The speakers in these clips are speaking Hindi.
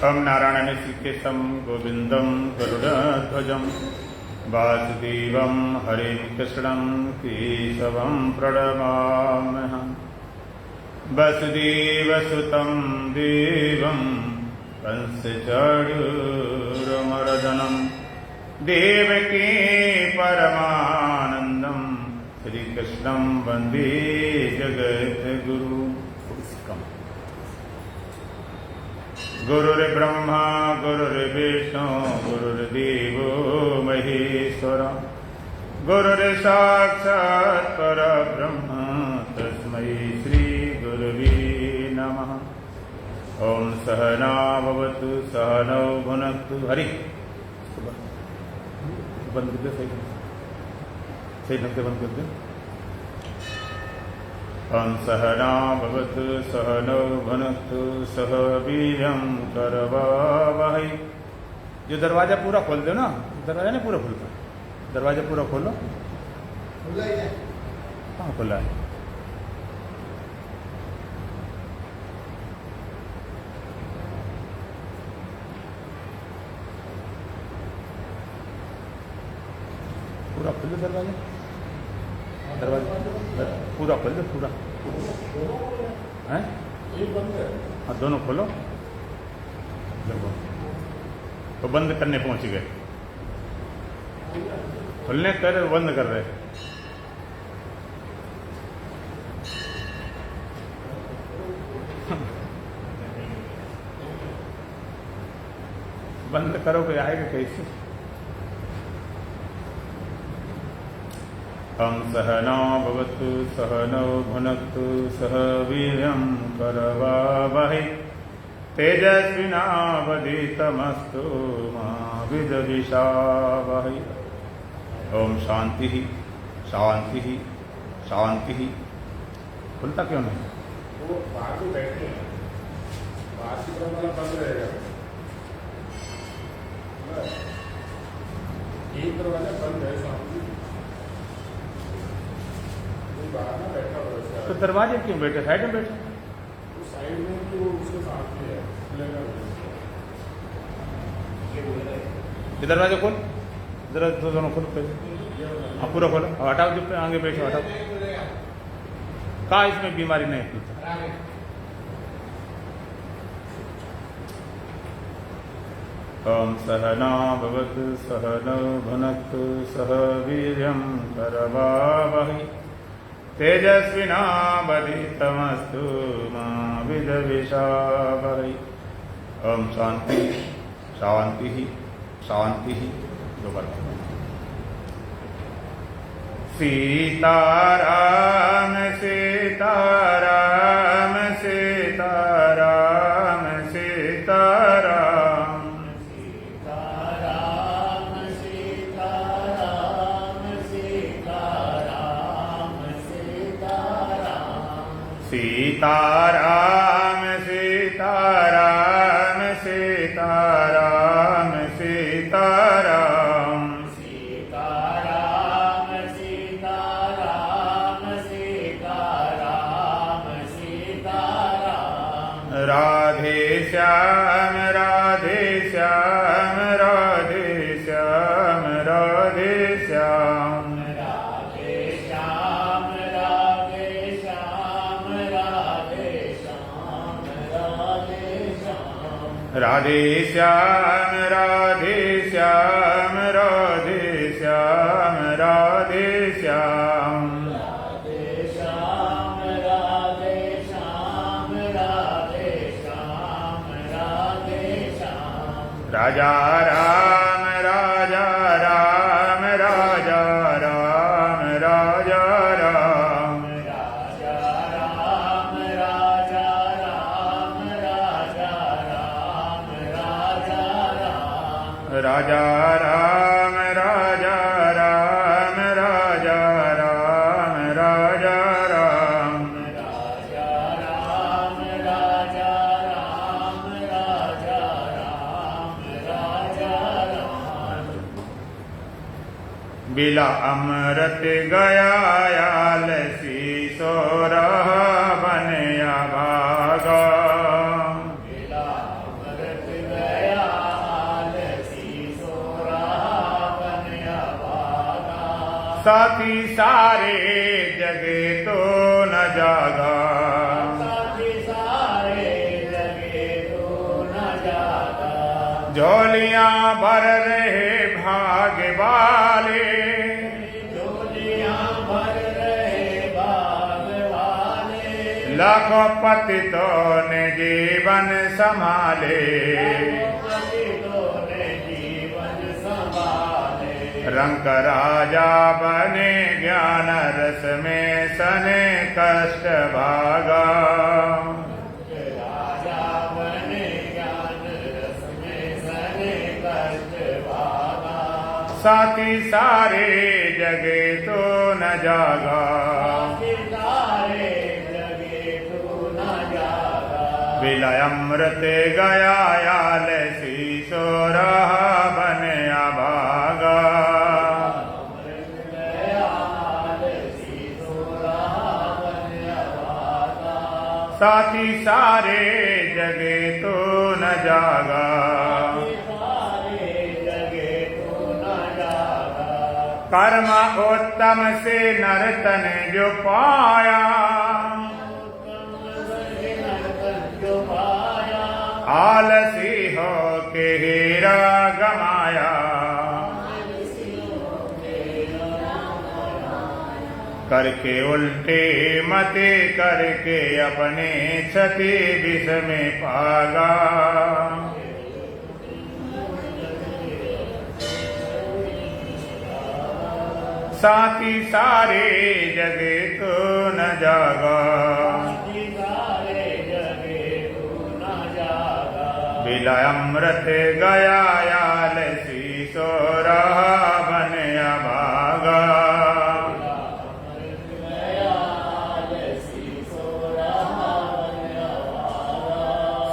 हम नारायण ऋषिकेशं गोविंदं गरुड़ध्वजं वासुदेवं हरिं कृष्णं केशवं प्रणमाम्यहम्। वसुदेवसुतं देवं कंसचाणूरमर्दनं देवकी परमानन्दं श्रीकृष्णं वन्दे जगद्गुरुं। गुरुर्ब्रह्मा गुरुर्विष्णु गुरुर्देवो महेश्वर गुरुर्साक्षात् परब्रह्म तस्मै श्री गुरुवे नमः। ओम सहना भवतु सहनौ भुनक्तु। हरि बंद कर दे, सही ढंग से बंद कर दे। ओम सहना भवतु सहनौ भुनक्तु सह वीर्यं करवावहै। जो दरवाजा पूरा खोल दो ना, दरवाजा नहीं पूरा खुलता, दरवाजा पूरा खोलो। खुला है? हाँ खुला है। पूरा खोल दो दरवाजा, दरवाजा पूरा खोल दो पूरा। हैं? हाँ दोनों खोलो। तो बंद करने पहुंच गए, खुलने कर बंद कर रहे। बंद करो कोई आएगा कैसे। हम सहना भवतु सहनौ भुनक्तु सह वीर्यं करवावहै तेजस्विनावधीतमस्तु मा विद्विषावहै। ओम शांति ही शांति ही शांति ही। खुलता क्यों नहीं? वो बाहर में बैठे हैं, बाहर की तरफ वाला बंद रहेगा, एक दरवाजा बंद है शांति। बाहर में बैठा हुआ है तो दरवाजे क्यों बैठे? साइड में बैठे। वो साइड में तो उसके साथ में है, खुलेगा ये दरवाजा खोल, जरा दोनों खोल पहले। हाँ पूरा खोलो, हटाओ जो आगे बैठो, हटाओ। कहा इसमें बीमारी नहीं खुलता। ओम सहना भवतु सहनौ भुनक्तु सह वीर्यं करवावहै तेजस्विनावधीतमस्तु मा विद्विषावहै। ओम शांति शांति ही शांति ही। दोबारा सीताराम सीताराम सीताराम सीताराम सीताराम सीताराम सीताराम सीताराम सीताराम सीताराम सीताराम सीताराम सीताराम सीताराम सीताराम सीताराम। राधे श्याम राधे श्याम राधे श्याम राधे श्याम राधे श्याम राधे श्याम राधे श्याम राधे श्याम। राधे श्याम राधे श्याम राधे श्याम राधे श्याम राधे श्याम राधे श्याम राधे श्याम राधे श्याम। राजा राम राजा राम राजा राम राजा राम राजा राम राजा राम राजा राम राजा राम। राजा राम राजा राम राजा राम राजा राम राजा राम राजा राम राजा राम राजा राम। बिला अमृत गया आलसी सो रहा बनया भागा। बिला अमृत साथी सारे जगे तो न जागा, साथी सारे जगे तो न जागा, झोलियां भर रहे भाग्य वाले, झोलियां भर रहे भाग वाले, लाखों पतितों ने जीवन संभाले, पतितों ने जीवन संभाले, रंग राजा बने ज्ञान रस में सने कष्ट भागा, राजा बने ज्ञान रस में सने कष्ट भागा, साथी सारे जगे तो न जागा, सारे जगे तो न जागा, विलय अमृत गया याल शीशो रहा बने अभागा, साथी सारे जगे तो न जागा, सारे जगे तो न जागा, कर्म उत्तम से नर्तन जो पाया, जो पाया, आलसी हो के हीरा गमाया, करके उल्टे मते करके अपने क्षति विष में पागा, साथी सारे जगे तो न जागा, सारे जगे तो न जागा, विलय अमृत गया याल शीशो रहा बन अभागा,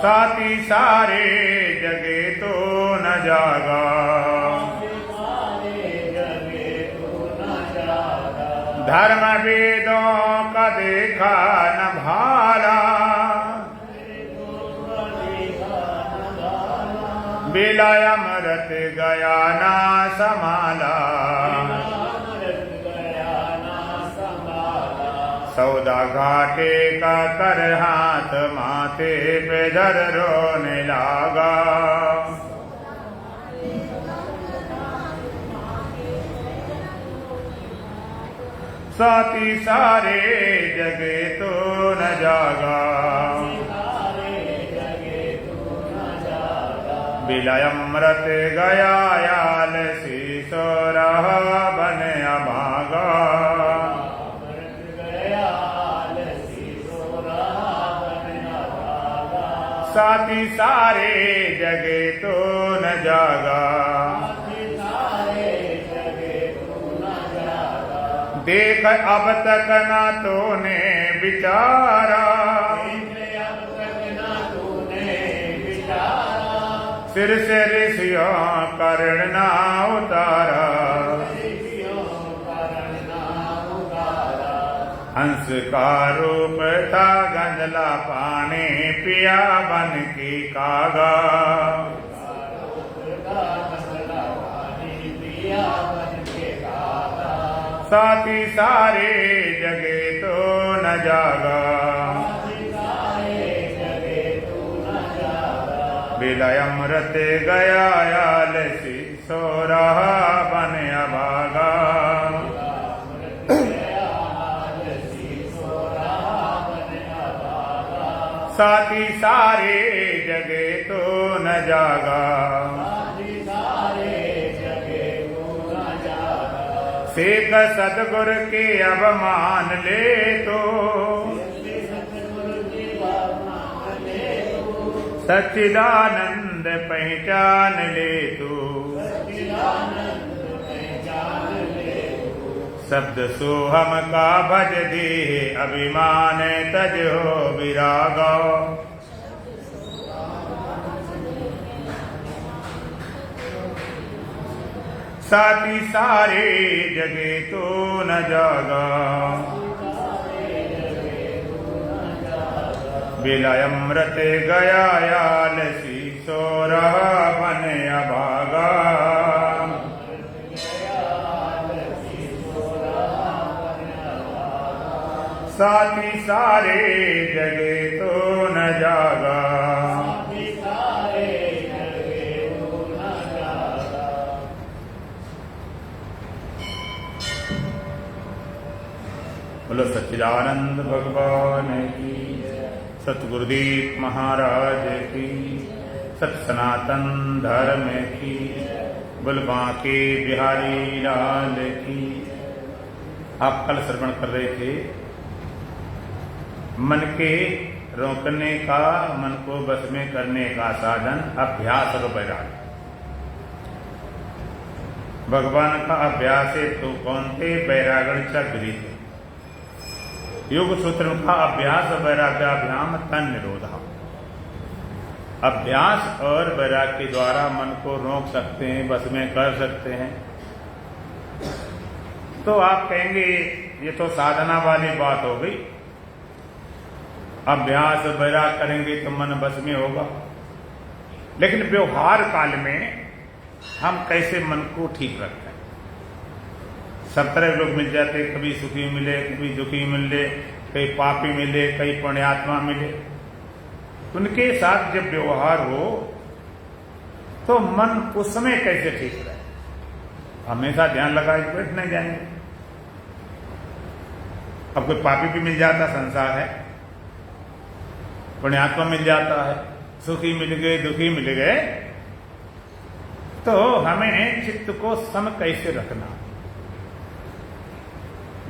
साथी सारे जगे तो न जागा, धर्म वेदों का देखा न भाला, विलय अमृत गया ना संभाला, सौदा घाटे का कर हाथ माथे पे धर रोने लागा, साथी सारे जगे तो न जागा, विलय अमृत गया याल शीशो रहा बन अभागा, साथी सारे जगे तो न जागा, देख अब तक न तूने विचारा, सिर से ऋषियों कर्ण ना उतारा, हंस का रूप था गंजला पानी पिया बन की कागा, साथी सारे जगे तो न जागा, विलय अमृत गया याल शीशो रहा बन अभागा, साथी सारे जगे तो न जागा, सेक सतगुर के अब मान ले तो, सच्चिदानंद पहचान ले तू, शब्द सोहम का भज दे अभिमान तज हो विरागा, साथी सारे जगे तो न जागा, विलय अमृत गया याल शीशो रहा बन अभागा, साथी सारे जगे तो न जागा। साथी सारे जगे तो न जागा। बोलो सच्चिदानंद भगवान की, सतगुरुदेव महाराज की, सत सनातन धर्म की, बोल बांके बिहारी लाल की। आप कल श्रवण कर रहे थे मन के रोकने का, मन को बस में करने का साधन अभ्यास और वैराग्य। भगवान का अभ्यास है तो कौन थे? वैरागण चक्री थे। योग सूत्र का अभ्यास वैराग्याभ्याम तन निरोधा। अभ्यास और वैराग्य के द्वारा मन को रोक सकते हैं, बस में कर सकते हैं। तो आप कहेंगे ये तो साधना वाली बात हो गई, अभ्यास वैराग्य करेंगे तो मन बस में होगा। लेकिन व्यवहार काल में हम कैसे मन को ठीक रखते हैं? सब तरह लोग मिल जाते, कभी सुखी मिले, कभी दुखी मिले, कहीं पापी मिले, कहीं पुण्यात्मा मिले। उनके साथ जब व्यवहार हो तो मन उस समय कैसे ठीक रहे? हमेशा ध्यान लगाए बैठ नहीं जाएंगे। अब कोई पापी भी मिल जाता, संसार है, पुण्यात्मा मिल जाता है, सुखी मिल गए, दुखी मिल गए, तो हमें चित्त को सम कैसे रखना?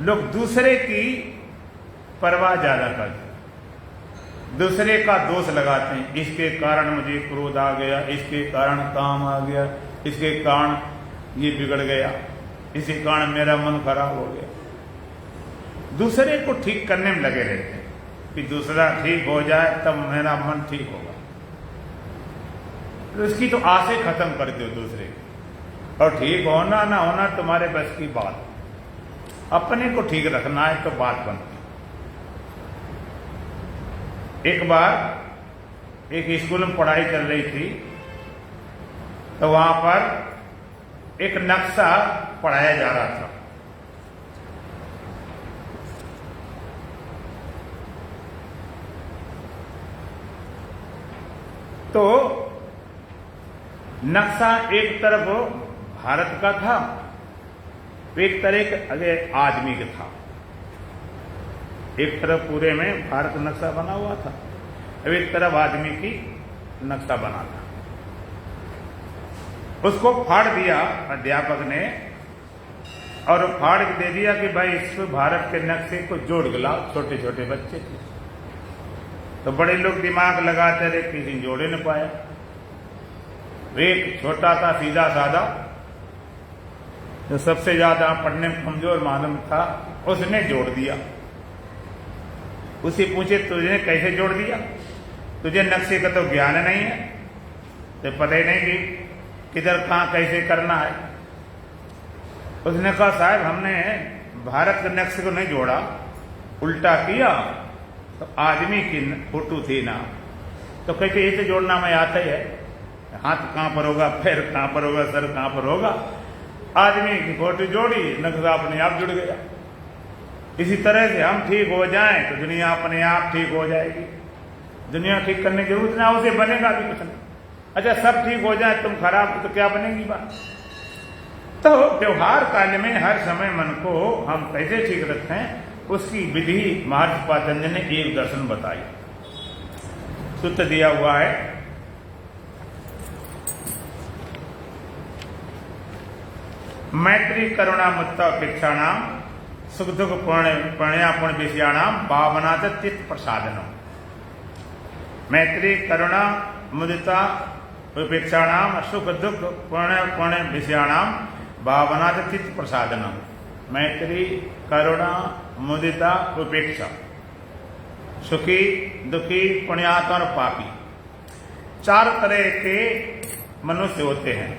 लोग दूसरे की परवाह ज्यादा करते हैं, दूसरे का दोष लगाते हैं। इसके कारण मुझे क्रोध आ गया, इसके कारण काम आ गया, इसके कारण ये बिगड़ गया, इसी कारण मेरा मन खराब हो गया। दूसरे को ठीक करने में लगे रहते हैं कि दूसरा ठीक हो जाए तब मेरा मन ठीक होगा। तो इसकी तो आसे खत्म कर दो दूसरे की। और ठीक होना ना होना तुम्हारे बस की बात। अपने को ठीक रखना है तो बात बनती। एक बार एक स्कूल में पढ़ाई चल रही थी, तो वहां पर एक नक्शा पढ़ाया जा रहा था। तो नक्शा एक तरफ भारत का था, एक तरह आदमी का था। एक तरफ पूरे में भारत का नक्शा बना हुआ था, अब एक तरफ आदमी की नक्शा बना था। उसको फाड़ दिया अध्यापक ने, और फाड़ के दे दिया कि भाई इस भारत के नक्शे को जोड़ लाओ। छोटे छोटे बच्चे थे, तो बड़े लोग दिमाग लगाते रहे, किसी ने जोड़े न पाया। एक छोटा था, सीधा साधा, जो सबसे ज्यादा पढ़ने में कमजोर मालूम था, उसने जोड़ दिया। उसे पूछे तुझे कैसे जोड़ दिया? तुझे नक्शे का तो ज्ञान नहीं है, तो पता ही नहीं कि किधर कहां कैसे करना है। उसने कहा साहब हमने भारत के नक्शे को नहीं जोड़ा, उल्टा किया। तो आदमी की फोटो थी ना, तो कहते इसे जोड़ना मैं आता ही है। हाथ कहां पर होगा, पैर कहां पर होगा, सर कहां पर होगा। आदमी की फोटो जोड़ी, नक्शा अपने आप जुड़ गया। इसी तरह से हम ठीक हो जाएं तो दुनिया अपने आप ठीक हो जाएगी। दुनिया ठीक करने की जरूरत ना, उसे बनेगा भी कुछ नहीं। अच्छा सब ठीक हो जाए, तुम खराब तो क्या बनेगी बात? तो व्यवहार काल में हर समय मन को हम कैसे ठीक रखें, उसकी विधि महर्षि पातंजलि ने एक दर्शन बताई, सूत्र दिया हुआ है। मैत्री करुणा मुक्ता उपेक्षाणाम सुख दुख पुण्य विषयाणाम भावनाच चित्त प्रसादनम। मैत्री करुणा मुदिता उपेक्षाणाम सुख दुख पुण्य विषयाणाम भावनाच चित्त प्रसादनम। मैत्री करुणा मुदिता उपेक्षा, सुखी दुखी पुण्यात्मा और पापी, चार तरह के मनुष्य होते हैं।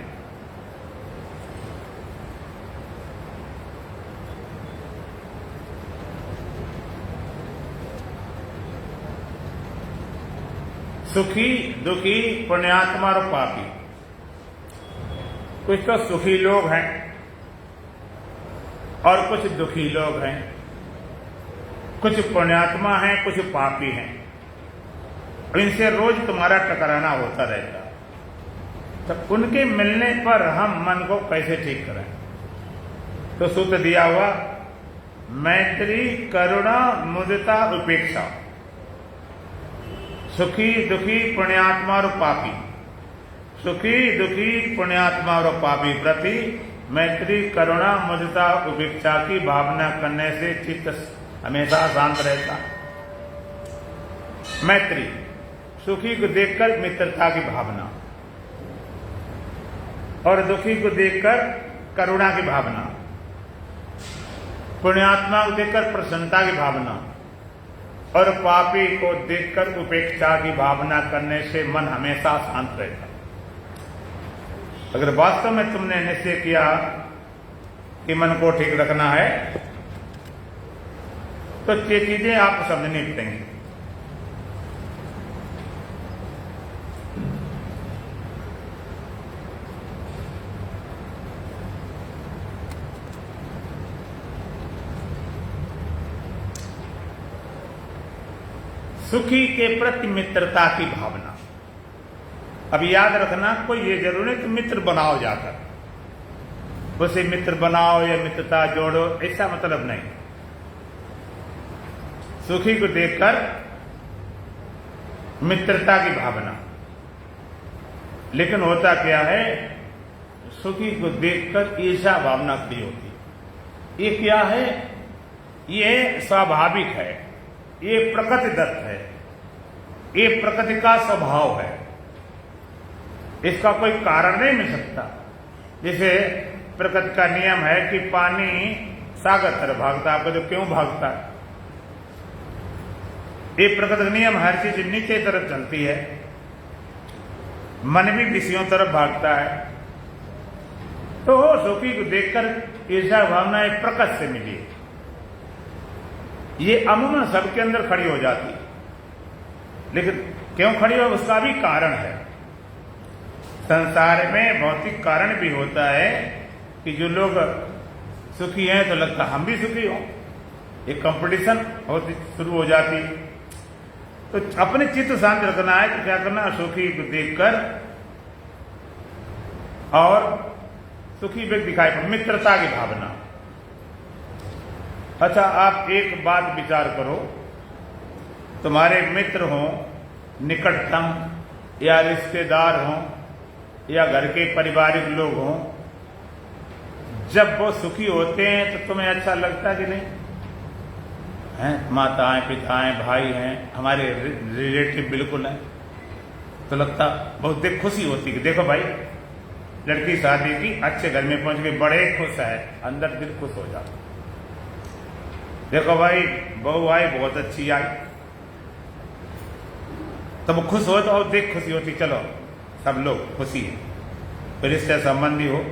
सुखी दुखी पुण्यात्मा और पापी। कुछ तो सुखी लोग हैं और कुछ दुखी लोग हैं। कुछ पुण्यात्मा हैं, कुछ पापी हैं, इनसे रोज तुम्हारा टकराना होता रहता। तो उनके मिलने पर हम मन को कैसे ठीक करें? तो सूत्र दिया हुआ मैत्री, करुणा, मुदिता, उपेक्षा। सुखी दुखी पुण्यात्मा और पापी, सुखी दुखी पुण्यात्मा और पापी प्रति मैत्री, करुणा, मुदिता, उपेक्षा की भावना करने से चित्त हमेशा शांत रहता। मैत्री, सुखी को देखकर मित्रता की भावना, और दुखी को देखकर करुणा की भावना, पुण्यात्मा को देखकर प्रसन्नता की भावना, और पापी को देखकर उपेक्षा की भावना करने से मन हमेशा शांत रहता। अगर वास्तव में तुमने निश्चय किया कि मन को ठीक रखना है, तो ये चीजें आप समझ निपटेंगे। सुखी के प्रति मित्रता की भावना। अब याद रखना, कोई ये जरूर नहीं कि मित्र बनाओ जाकर, उसे मित्र बनाओ या मित्रता जोड़ो, ऐसा मतलब नहीं। सुखी को देखकर मित्रता की भावना। लेकिन होता क्या है, सुखी को देखकर ईर्ष्या भावना खड़ी होती। ये क्या है? ये स्वाभाविक है, ये प्रकृतिदत्त है, ये प्रकृति का स्वभाव है, इसका कोई कारण नहीं मिल सकता। जैसे प्रकृति का नियम है कि पानी सागर तरफ भागता, आपको तो क्यों भागता है? ये प्रकृति का नियम, हर चीज नीचे तरफ चलती है, मन भी विषयों तरफ भागता है। तो सुखी को देखकर ईर्ष्या भावना एक प्रकृति से मिली, ये अमूमन सबके अंदर खड़ी हो जाती। लेकिन क्यों खड़ी हो, उसका भी कारण है। संसार में भौतिक कारण भी होता है कि जो लोग सुखी हैं तो लगता हम भी सुखी हो, एक कंपटीशन होती शुरू हो जाती। तो अपने चित्त शांत रखना है। तो क्या करना, सुखी को देखकर और सुखी व्यक्ति दिखाई पड़, मित्रता की भावना। अच्छा, आप एक बात विचार करो, तुम्हारे मित्र हो, निकटतम या रिश्तेदार हो या घर के पारिवारिक लोग हो, जब वो सुखी होते हैं तो तुम्हें अच्छा लगता कि नहीं? हैं, माताएं, पिताएं, भाई हैं, हमारे रिलेटिव बिल्कुल हैं, तो लगता बहुत देख खुशी होती कि देखो भाई लड़की शादी की, अच्छे घर में पहुंच गई, बड़े खुश है, अंदर दिल खुश हो जाता। देखो भाई बहू आई, बहुत अच्छी आई, तब वो खुश हो, तो और देख खुशी होती, चलो सब लोग खुशी है। फिर इससे संबंधी हो,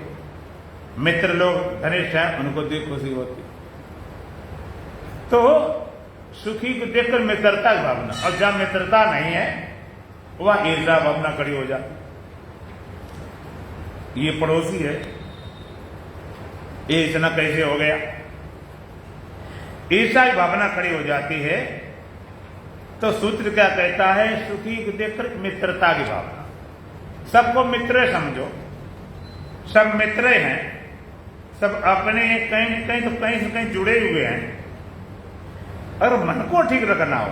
मित्र लोग घनिष्ठ हैं, उनको देख खुशी होती। तो सुखी को देखकर मित्रता की भावना, और जहां मित्रता नहीं है वहां ईर्ष्या भावना खड़ी हो जाती। ये पड़ोसी है, ये इतना कैसे हो गया, ईर्ष्या की भावना खड़ी हो जाती है। तो सूत्र क्या कहता है, सुखी को देखकर मित्रता की भावना। सबको मित्र समझो, सब मित्र हैं, सब अपने कहीं कहीं तो कहीं से कहीं जुड़े हुए हैं। अगर मन को ठीक रखना हो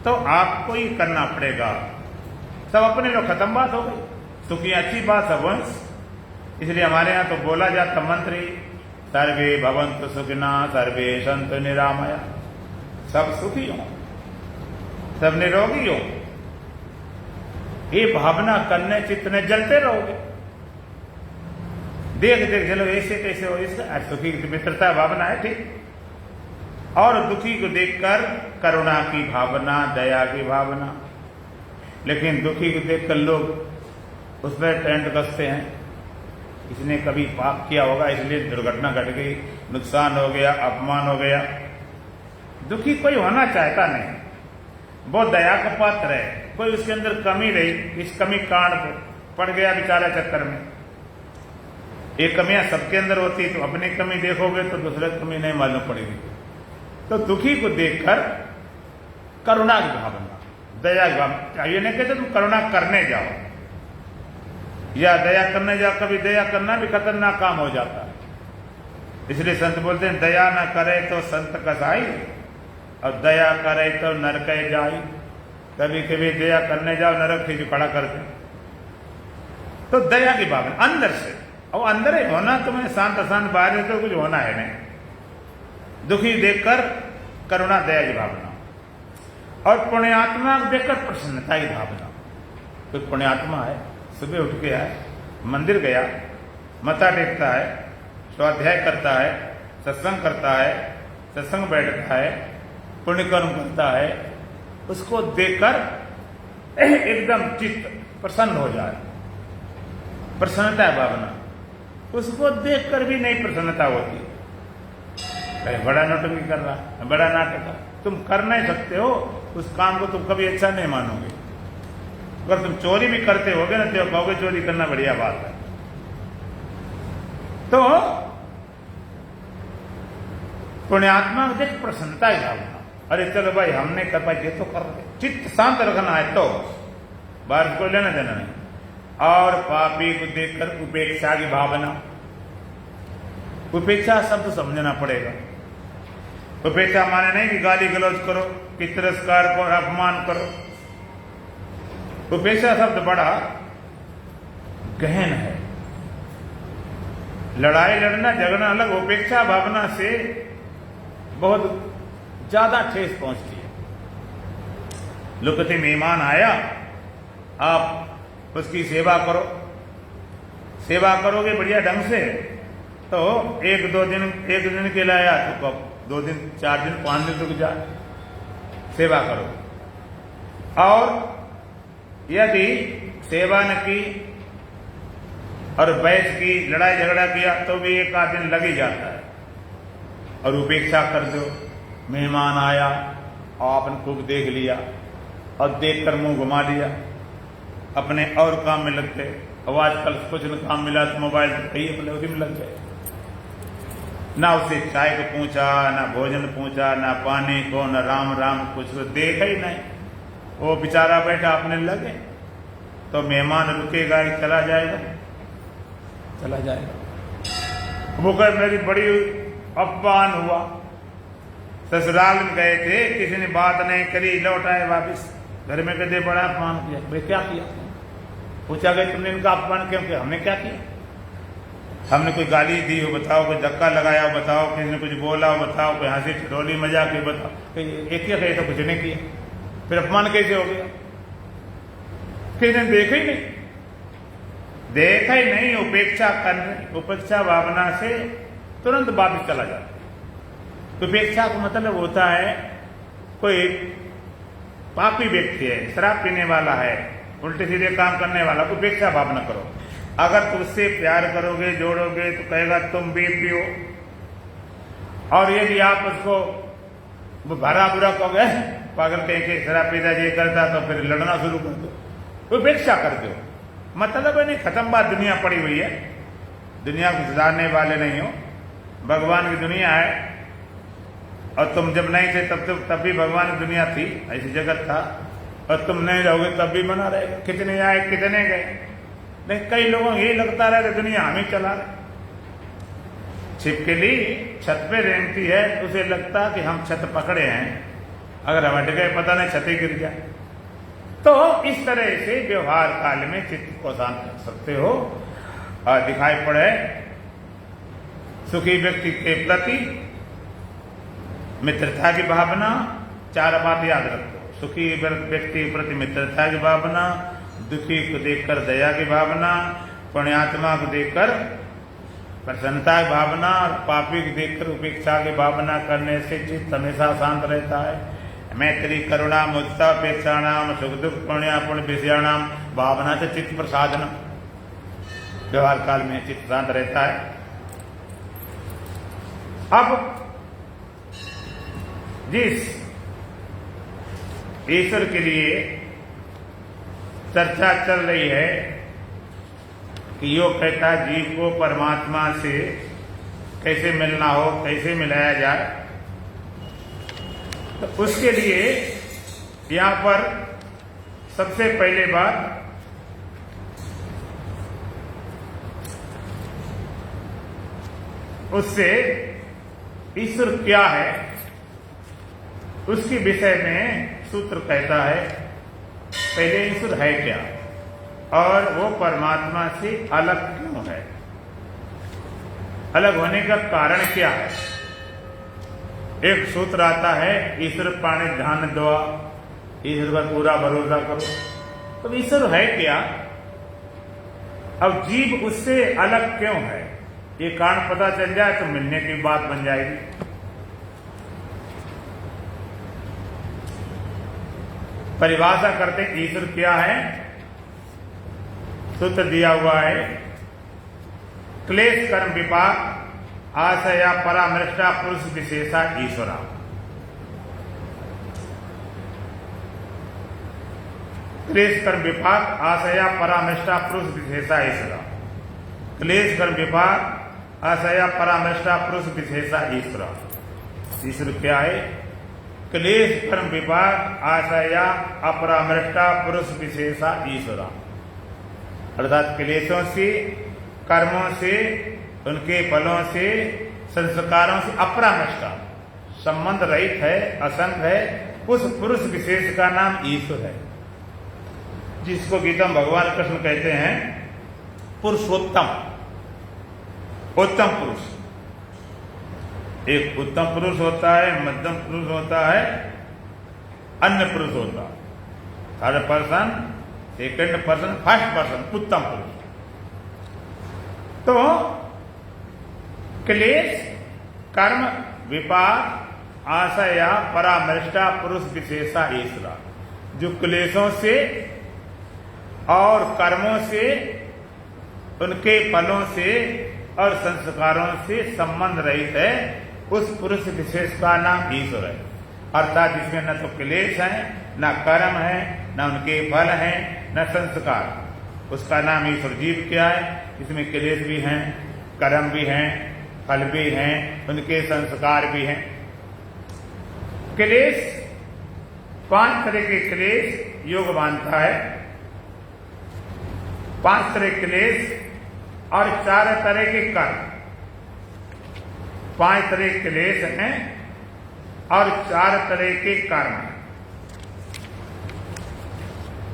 तो आपको ही करना पड़ेगा। सब अपने लोग, खत्म बात हो गई। सुखी अच्छी बात है वंश, इसलिए हमारे यहाँ तो बोला जाता मंत्र ही, सर्वे भवन्तु सुखिना सर्वे सन्तु निरामया। सब सुखी हो, सब निरोगी हो, ये भावना करने चित्त जलते रहोगे। देख देख चलो ऐसे कैसे हो, इसका सुखी की मित्रता भावना है, ठीक। और दुखी को देखकर करुणा की भावना, दया की भावना। लेकिन दुखी को देखकर लोग उसमें टेंट कसते हैं, इसने कभी पाप किया होगा इसलिए दुर्घटना घट गई, नुकसान हो गया, अपमान हो गया। दुखी कोई होना चाहता नहीं, बहुत दया का पात्र है, कोई उसके अंदर कमी रही, इस कमी कांड पड़ गया बेचारा चक्कर में। एक कमियां सबके अंदर होती, तो अपनी कमी देखोगे तो दूसरे कमी नहीं मालूम पड़ेगी। तो दुखी को देखकर करुणा की भावना, दया की भावना। ये नहीं कहते तुम करुणा करने जाओ या दया करने जाओ, कभी दया करना भी खतरनाक काम हो जाता है। इसलिए संत बोलते हैं दया न करे तो संत कसाई और दया करे तो नरक जाई। कभी कभी दया करने जाओ नरक से जो खड़ा करते। तो दया की भावना अंदर से, और अंदर ही होना, तुम्हें शांत शांत बाहर तो कुछ होना है नहीं। दुखी देखकर करुणा दया की भावना, और पुण्यात्मा को देखकर प्रसन्नता की भावना। कोई पुण्यात्मा है, सुबह उठ के आए, मंदिर गया, मत्था टेकता है, स्वाध्याय करता है, सत्संग करता है, सत्संग बैठता है, पुण्य कर्म करता है, उसको देखकर एकदम चित्त प्रसन्न हो जाए, प्रसन्नता भावना। उसको देखकर भी नहीं प्रसन्नता होती, कहीं बड़ा नौटंकी कर रहा, बड़ा नाटक, तुम कर नहीं सकते हो उस काम को, तुम कभी अच्छा नहीं मानोगे। अगर तुम चोरी भी करते होगे ना तो कहोगे चोरी करना बढ़िया बात है। तो पुण्यात्मा देख प्रसन्नता ही भावना, अरे चलो भाई हमने कर पाई, ये तो कर रहे, चित्त शांत रखना है तो बाहर को लेना देना नहीं। और पापी को देखकर उपेक्षा की भावना। उपेक्षा शब्द समझना पड़ेगा। उपेक्षा माने नहीं कि गाली गलौज करो, कि तिरस्कार करो, अपमान करो। उपेक्षा शब्द बड़ा गहन है। लड़ाई लड़ना झगड़ना अलग, उपेक्षा भावना से बहुत ज्यादा ठेस पहुंचती है। लोकते मेहमान आया, आप उसकी सेवा करो, सेवा करोगे बढ़िया ढंग से तो एक दिन के लिए आया तो 2 दिन 4 दिन 5 दिन रुक जाए, सेवा करो। और यदि सेवा न की और बहस की, लड़ाई झगड़ा किया तो भी 1 आध दिन लग ही जाता है। और उपेक्षा कर दो, मेहमान आया और आपने खूब देख लिया और देखकर मुंह घुमा लिया, अपने और काम में लग गए। अब आजकल कुछ न काम मिला तो मोबाइल कहीं अपने उसी में लग गए, ना उसे चाय को पूछा, ना भोजन पूछा, ना पानी को, ना राम राम कुछ को देखा ही नहीं। वो बेचारा बैठा अपने लगे, तो मेहमान रुकेगा ही, चला जाएगा, चला जाएगा। वो कह मेरी बड़ी अपमान हुआ, ससुराल में गए थे, किसी ने बात नहीं करी, लौट आए वापिस, घर में कहते बड़ा अपमान किया। भाई क्या किया? पूछा गया तुमने इनका अपमान क्यों किया? हमने क्या किया? हमने कोई गाली दी हो बताओ, कोई धक्का लगाया हो बताओ, किसी ने कुछ बोला हो बताओ, कोई हंसी ठिठोली मजाक की बताओ। एक ही कहे तो कुछ नहीं किया, फिर अपमान कैसे हो गया? किसी ने देखा ही नहीं, देखा ही नहीं। उपेक्षा करने, उपेक्षा भावना से तुरंत वापिस चला जाता। उपेक्षा का मतलब होता है कोई पापी व्यक्ति है, शराब पीने वाला है, उल्टे सीधे काम करने वाला, उपेक्षा भावना करो। अगर तुम उससे प्यार करोगे, जोड़ोगे तो कहेगा तुम भी पियो। और यदि आप उसको भरा बुरा कहोगे, पागल कह के शराब पीता ये करता, तो फिर लड़ना शुरू कर दो, उपेक्षा कर दो। मतलब है नहीं, खत्म बात, दुनिया पड़ी हुई है, दुनिया को सुधारने वाले नहीं हो। भगवान की दुनिया है, और तुम जब नहीं थे तब भी भगवान की दुनिया थी, ऐसी जगत था, और तुम नहीं रहोगे तब भी बना रहेगा। कितने आए कितने गए, लेकिन कई लोगों को यही लगता रहे दुनिया हमें चला रहे। छिपकली छत पे रेंगती है, उसे लगता कि हम छत पकड़े हैं, अगर हम हट गए पता नहीं छत ही गिर जाए। तो इस तरह से व्यवहार काल में चित्त को शांत कर सकते हो। और दिखाई पड़े सुखी व्यक्ति के प्रति मित्रता की भावना। 4 बात याद रखो, सुखी व्यक्ति के प्रति मित्रता की भावना, दुखी को देखकर दया की भावना, पुण्यात्मा को देखकर प्रसन्नता की भावना, और पापी को देखकर उपेक्षा की भावना करने से चित्त हमेशा शांत रहता है। मैत्री करुणा मुदिता उपेक्षाणाम सुख दुख पुण्य पुण्य विषयाणाम भावना से चित्त प्रसादन। व्यवहार काल में चित्त शांत रहता है। अब जिस ईश्वर के लिए चर्चा चल रही है कि योग कहता है जीव को परमात्मा से कैसे मिलना हो, कैसे मिलाया जाए, तो उसके लिए यहां पर सबसे पहले बात उससे ईश्वर क्या है उसके विषय में सूत्र कहता है। पहले ईश्वर है क्या और वो परमात्मा से अलग क्यों है, अलग होने का कारण क्या है। एक सूत्र आता है ईश्वर पाने ध्यान दो, ईश्वर पर पूरा भरोसा करो। तो ईश्वर है क्या, अब जीव उससे अलग क्यों है, ये कारण पता चल जाए तो मिलने की बात बन जाएगी। परिभाषा करते ईश्वर क्या है, सूत्र दिया हुआ है। क्लेश कर्म विपाक आशया परामृष्टा पुरुष विशेषा ईश्वरा। क्लेश कर्म विपाक आशया परामृष्टा पुरुष विशेषा ईश्वरा। क्लेश कर्म विपाक आशया परामृष्टा पुरुष विशेषा ईश्वरा। ईश्वर क्या है, क्लेश कर्म विपाक आशया अपरामृष्टा पुरुष विशेषा ईश्वरा। अर्थात क्लेशों से, कर्मों से, उनके फलों से, संस्कारों से अपरामृष्टा, संबंध रहित है, असंग है, उस पुरुष विशेष का नाम ईश्वर है, जिसको गीता में भगवान कृष्ण कहते हैं पुरुषोत्तम, उत्तम पुरुष। एक उत्तम पुरुष होता है, मध्यम पुरुष होता है, अन्य पुरुष होता है, third person, second person, first person, उत्तम पुरुष। तो क्लेश कर्म विपाक आशया परामृष्टा पुरुष विशेषा ईश्वरा। जो क्लेशों से और कर्मों से, उनके फलों से और संस्कारों से संबंध रहित है, उस पुरुष विशेष का नाम ईश्वर है। अर्थात जिसमें न तो क्लेश है, न कर्म है, न उनके फल है, न संस्कार, उसका नाम ईश्वर। जीव क्या है, इसमें क्लेश भी हैं, कर्म भी हैं, फल भी हैं, उनके संस्कार भी हैं। क्लेश 5 तरह के क्लेश योग मानता है, 5 तरह के क्लेश और 4 तरह के कर्म। 5 तरह के क्लेश हैं और 4 तरह के कर्म हैं।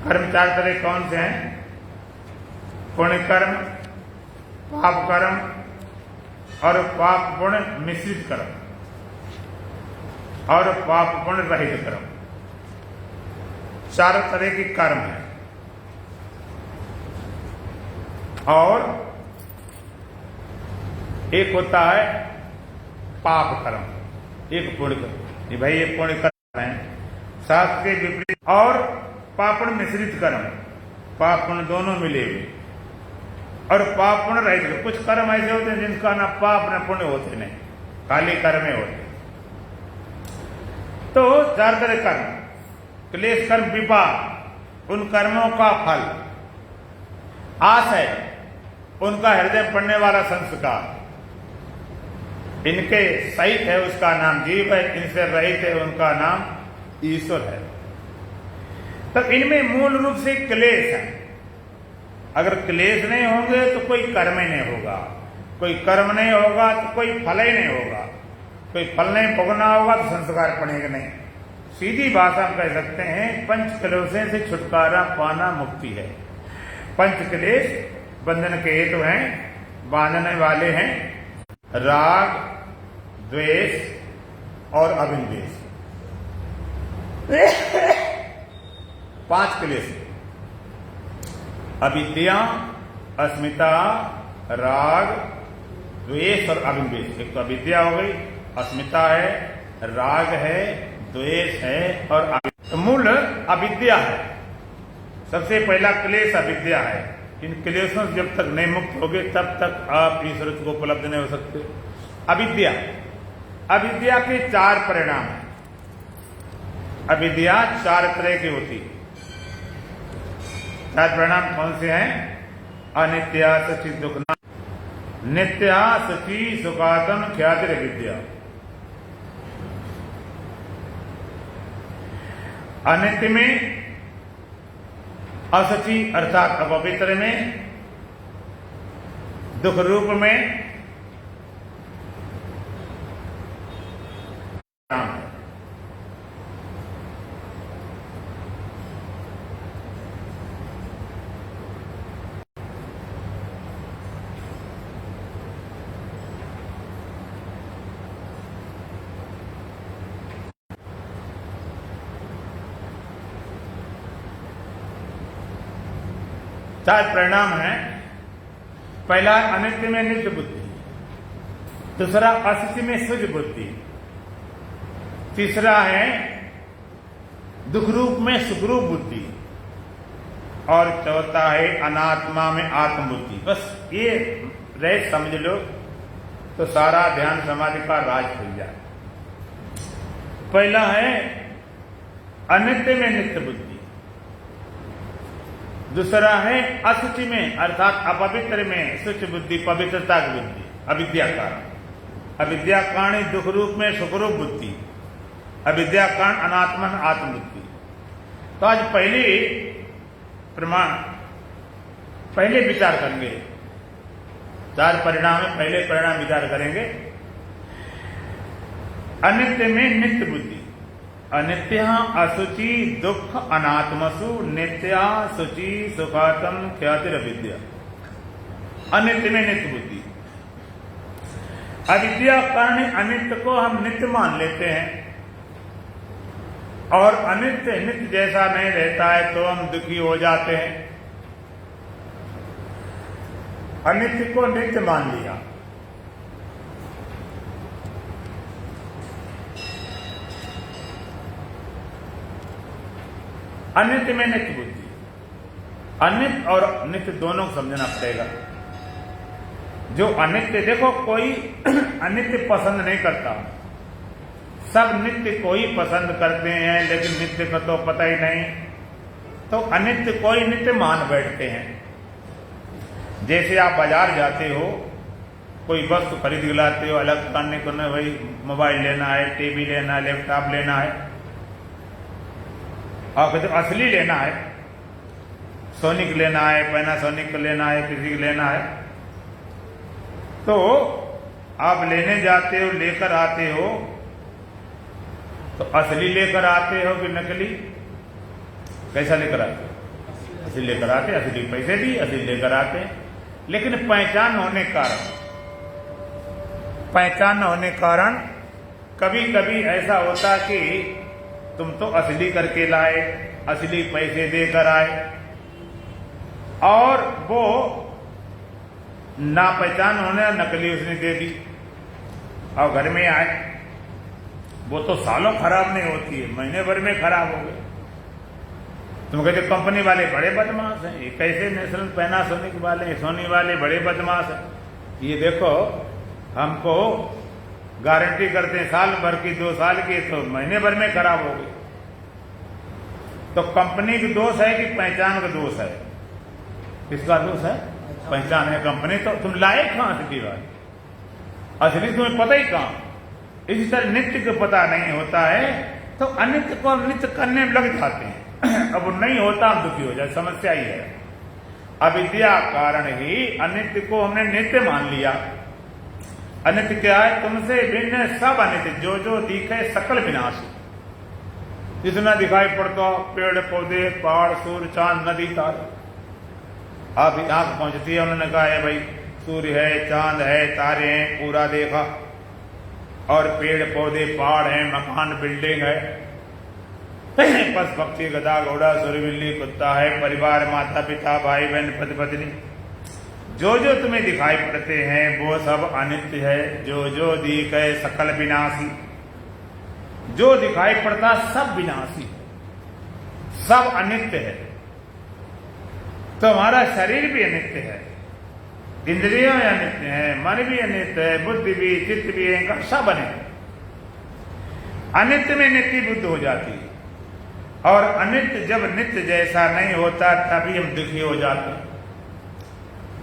कर्म 4 तरह कौन से हैं, पुण्य कर्म, पाप कर्म और पाप पुण्य मिश्रित कर्म और पाप पुण्य रहित कर्म। 4 तरह के कर्म हैं। और एक होता है पाप कर्म, एक पुण्य कर्म। ये भाई ये पुण्य कर्म है, शास्त्र के विपरीत, और पाप मिश्रित कर्म, पाप पुण्य दोनों मिले हुए, और पाप पुण्य रहित। कुछ कर्म ऐसे होते हैं जिनका ना पाप ना पुण्य होते नहीं, खाली कर्म होते। तो 4 तरह कर्म, क्लेश कर्म विपाक, उन कर्मों का फल, आशय, उनका हृदय पड़ने वाला संस्कार, इनके सहित है उसका नाम जीव है, इनसे रहित है उनका नाम ईश्वर है। तो इनमें मूल रूप से क्लेश है। अगर क्लेश नहीं होंगे तो कोई कर्म ही नहीं होगा, कोई कर्म नहीं होगा तो कोई फल ही नहीं होगा, कोई फल नहीं भोगना होगा तो संस्कार पड़ेगा नहीं। सीधी भाषा में कह सकते हैं पंच क्लेशों से छुटकारा पाना मुक्ति है। पंच क्लेश बंधन के हेतु हैं, बांधने वाले हैं, राग, द्वेष और अभिनिवेश। 5 क्लेश, अविद्या, अस्मिता, राग, द्वेष और अभिनिवेश। एक तो अविद्या हो गई, अस्मिता है, राग है, द्वेष है और मूल अविद्या है। सबसे पहला क्लेश अविद्या है। इन क्लेशों से जब तक नहीं मुक्त होगे तब तक आप ईश्वर को उपलब्ध नहीं हो सकते। अविद्या, अविद्या के 4 परिणाम हैं। अविद्या 4 तरह की होती है। 4 परिणाम कौन से हैं? अनित्या सची दुखना, नित्या सची सुखातम ख्यातिर विद्या। अनित्य में, असची अर्थात अपवित्र में, दुख रूप में चार परिणाम है। पहला अनित्य में नित्य बुद्धि, दूसरा असत्य में सुज बुद्धि, तीसरा है दुख रूप में सुखरूप बुद्धि, और चौथा है अनात्मा में आत्म बुद्धि। बस ये रहे समझ लो तो सारा ध्यान समाधि का राज खुल जाए। पहला है अनित्य में नित्य बुद्धि, दूसरा है असुचि में अर्थात अपवित्र में सुच बुद्धि, पवित्रता की बुद्धि, अविद्या कारण। अविद्या कारण दुख रूप में सुखरूप बुद्धि, अविद्या कारण अनात्मन आत्म बुद्धि। तो आज पहले विचार करेंगे, चार परिणाम है, पहले परिणाम विचार करेंगे। अनित्य में नित्य बुद्धि, अनित्य असुचि दुख अनात्मसु, नित्या सुचि सुखातम ख्यातिरविद्या। अनित्य में नित्य बुद्धि, अविद्या कारण अनित्य को हम नित्य मान लेते हैं, और अनित्य नित्य जैसा नहीं रहता है तो हम दुखी हो जाते हैं। अनित्य को नित्य मान लिया। अनित्य में नित्य बुद्धि, अनित्य और नित्य दोनों को समझना पड़ेगा। जो अनित्य, देखो कोई अनित्य पसंद नहीं करता, सब नित्य को ही पसंद करते हैं, लेकिन नित्य का तो पता ही नहीं, तो अनित्य को ही नित्य मान बैठते हैं। जैसे आप बाजार जाते हो, कोई वस्तु खरीद लाते हो, अलग करने को नहीं, भाई मोबाइल लेना है, टीवी लेना है, लैपटॉप लेना है, और कहते असली लेना है, सोनिक लेना है, पैनासोनिक लेना है, किसी को लेना है, तो आप लेने जाते हो, लेकर आते हो, तो असली लेकर आते हो कि नकली? कैसा लेकर आते हो? असली लेकर आते, असली पैसे दी, असली लेकर आते हैं। लेकिन पहचान होने कारण कभी कभी ऐसा होता कि तुम तो असली करके लाए, असली पैसे देकर आए, और वो ना पहचान होने नकली उसने दे दी, और घर में आए, वो तो सालों खराब नहीं होती है, महीने भर में खराब हो गए। तुम कहते कंपनी वाले बड़े बदमाश हैं, ये कैसे नेशनल पैनासोनिक वाले, सोनी वाले बड़े बदमाश हैं। ये देखो हमको गारंटी करते हैं साल भर की, 2 साल की, तो महीने भर में खराब हो गई। तो कंपनी का दोष है कि पहचान का दोष है? किसका दोष है? पहचान है कंपनी। तो तुम लाए कहां से दीवार? असली तुम्हें पता ही कहां। इसी तरह नित्य को पता नहीं होता है, तो अनित्य को हम नित्य करने में लग जाते हैं। अब वो नहीं होता, हम दुखी हो जाए, समस्या ही है। अविद्या कारण ही अनित्य को हमने नित्य मान लिया। अनित्य क्या है? तुमसे भिन्न सब अनित्य, जो जो दिखे सकल विनाशी। जितना दिखाई पड़ता, पेड़ पौधे, पहाड़, सूर्य, चांद, नदी, तारे, आप आंख पहुंचती है, उन्होंने कहा है भाई सूर्य है, चांद है, तारे हैं, पूरा देखा, और पेड़ पौधे, पहाड़ हैं, मकान, बिल्डिंग है, पशु पक्षी, गधा, घोड़ा, सूर्य, बिल्ली, कुत्ता है, परिवार, माता पिता, भाई बहन, पति पत्नी, जो जो तुम्हें दिखाई पड़ते हैं वो सब अनित्य है। जो जो दिखे सकल विनाशी, जो दिखाई पड़ता सब विनाशी, सब अनित्य है। तो हमारा शरीर भी अनित्य है, इंद्रियों भी अनित्य है, मन भी अनित्य है, बुद्धि भी, चित्त भी, अहंकार सब अनित्य। अनित्य में नित्य बुद्धि हो जाती है, और अनित्य जब नित्य जैसा नहीं होता तभी हम दुखी हो जाते हैं।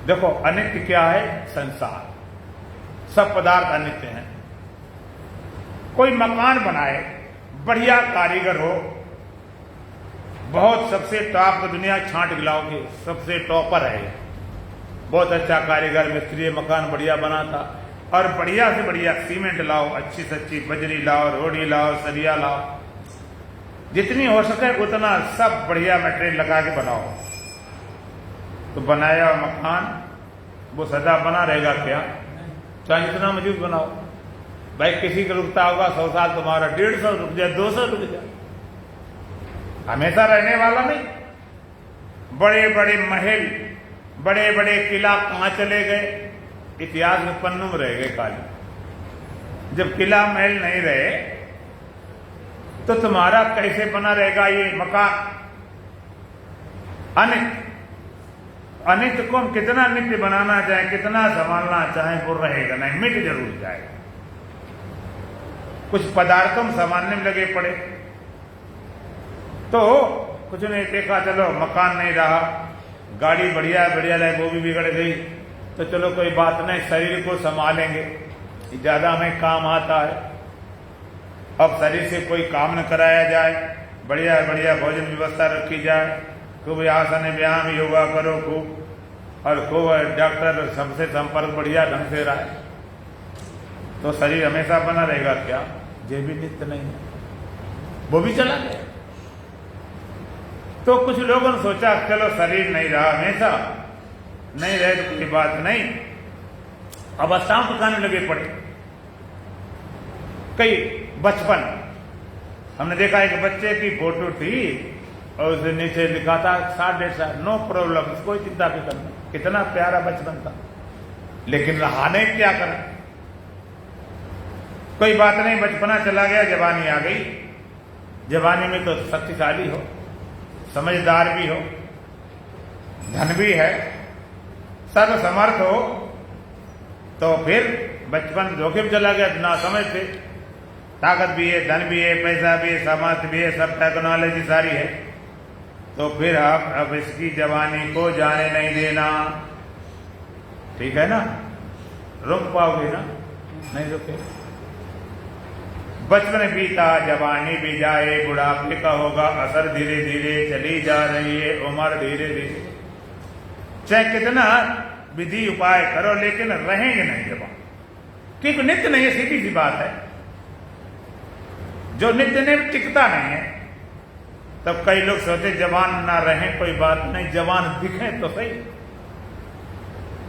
देखो अनित्य क्या है? संसार, सब पदार्थ अनित्य हैं। कोई मकान बनाए, बढ़िया कारीगर हो, बहुत सबसे टॉप की दुनिया छांट गिलाओगे, सबसे टॉपर है ये। बहुत अच्छा कारीगर मिस्त्री, मकान बढ़िया बनाता, और बढ़िया से बढ़िया सीमेंट लाओ, अच्छी से अच्छी बजरी लाओ, रोड़ी लाओ, सरिया लाओ, जितनी हो सके उतना सब बढ़िया मटेरियल लगा के बनाओ। तो बनाया हुआ मकान वो सदा बना रहेगा क्या? चाहे जितना मजबूत बनाओ। भाई किसी का रुकता होगा 100 साल, तुम्हारा 150 रुक जाए, 200 रुक जाए, हमेशा रहने वाला नहीं। बड़े बड़े महल, बड़े बड़े किला कहाँ चले गए? इतिहास में पन्नों में रह गए काले। जब किला महल नहीं रहे तो तुम्हारा कैसे बना रहेगा ये मकान? अनित अनित को हम कितना नित्य बनाना चाहे, कितना संभालना चाहे, वो रहेगा नहीं, मिट जरूर जाएगा। कुछ पदार्थों में संभालने में लगे पड़े तो कुछ नहीं देखा, चलो मकान नहीं रहा, गाड़ी बढ़िया बढ़िया रहे वो भी बिगड़ गई, तो चलो कोई बात नहीं, शरीर को संभालेंगे, ज्यादा हमें काम आता है। अब शरीर से कोई काम न कराया जाए, बढ़िया बढ़िया भोजन व्यवस्था रखी जाए, खूब आसन व्यायाम योगा करो खूब, और खूब डॉक्टर सबसे संपर्क बढ़िया ढंग से रहे, तो शरीर हमेशा बना रहेगा क्या? ये भी नित्य नहीं है, वो भी चला गया। तो कुछ लोगों ने सोचा चलो शरीर नहीं रहा, हमेशा नहीं रहे तो कोई बात नहीं, अवस्थाओं को खाने लगे पड़े। कई बचपन हमने देखा एक बच्चे की फोटो थी और उसके नीचे लिखा था 60-1.5 साल, नो प्रॉब्लम, कोई चिंता भी करना, कितना प्यारा बचपन था। लेकिन रहा नहीं, क्या करें, कोई बात नहीं, बचपना चला गया, जवानी आ गई। जवानी में तो शक्तिशाली हो, समझदार भी हो, धन भी है, सर्वसमर्थ हो, तो फिर बचपन धोखे में चला गया, ना समझ थे, ताकत भी है, धन भी है, पैसा भी है, सामर्थ्य भी है, सब टेक्नोलॉजी सारी है, तो फिर आप अब इसकी जवानी को जाने नहीं देना। ठीक है ना? रुक पाओगे ना? नहीं रुके। बचपन बीता जवानी भी जाए, बुढ़ापे का होगा असर, धीरे धीरे चली जा रही है उम्र, धीरे धीरे चाहे कितना विधि उपाय करो लेकिन रहेंगे नहीं जवान, क्योंकि नित्य नहीं है, सीधी सी बात है। जो नित्य नहीं टिकता नहीं है, तब कई लोग सोचे जवान ना रहे कोई बात नहीं, जवान दिखे तो सही,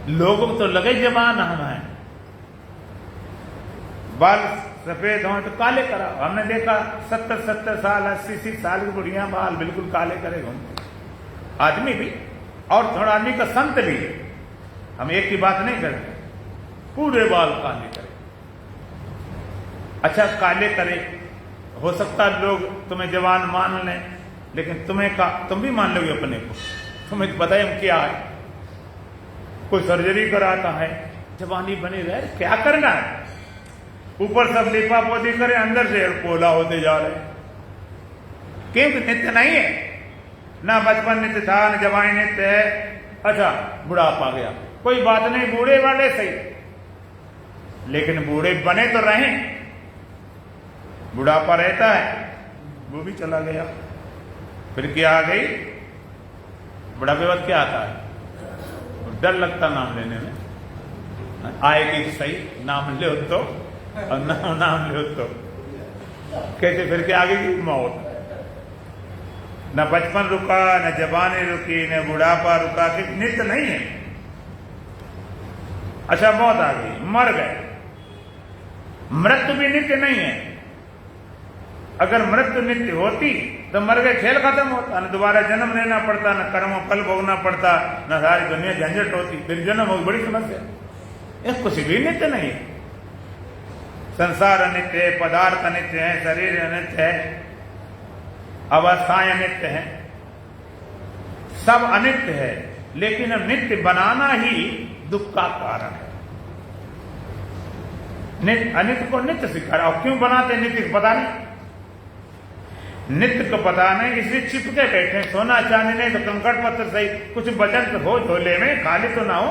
लोगों को तो लगे जवान हम हैं, बाल सफेद हो तो काले करा। हमने देखा 70-70 साल 80 साल की बुढ़िया बाल बिल्कुल काले करे घूमते, आदमी भी और थोड़ा आदमी का संत भी। हम एक की बात नहीं करते, पूरे बाल काले करे। अच्छा काले करे, हो सकता लोग तुम्हें जवान मान लें, लेकिन तुम भी मान लोगे अपने को, तुम्हें बताए हम क्या है। कोई सर्जरी कराता है, जवानी बनी रहे, क्या करना है? ऊपर सब लिपा पोती करे, अंदर से पोला होते जा रहे, क्योंकि नित्य नहीं है ना। बचपन नित्य था, न जवानी नित्य है। अच्छा बुढ़ापा आ गया, कोई बात नहीं, बूढ़े वाले सही, लेकिन बूढ़े बने तो रहें। बुढ़ापा रहता है, वो भी चला गया, फिर क्या आ गई? बुढ़ापे वक्त क्या आता है? डर लगता नाम लेने में, आएगी सही, नाम ले तो, और नाम ले तो कहते फिर क्या आगे की मौत। न बचपन रुका, न जवानी रुकी, न बुढ़ापा रुका, कि नित्य नहीं है। अच्छा मौत आ गई, मर गए, मृत्यु भी नित्य नहीं है। अगर मृत्यु नित्य होती तो मर गए, खेल खत्म होता, न दोबारा जन्म लेना पड़ता, न कर्मों फल भोगना पड़ता, न सारी दुनिया झंझट होती, फिर जन्म हो बड़ी समस्या। ये कुछ भी नित्य नहीं है। संसार अनित्य है, पदार्थ अनित्य है, शरीर अनित्य है, अवस्थाएं अनित्य है, सब अनित्य है, लेकिन नित्य बनाना ही दुख का कारण है। अनित्य को नित्य सिखा रहा हो, क्यों बनाते नित्य को पता नहीं, नित्य को पता नहीं, इसलिए चिपके बैठे। सोना चांदी नहीं तो कंकड़ पत्थर सही, कुछ बचन तो हो झोले में, खाली तो ना हो।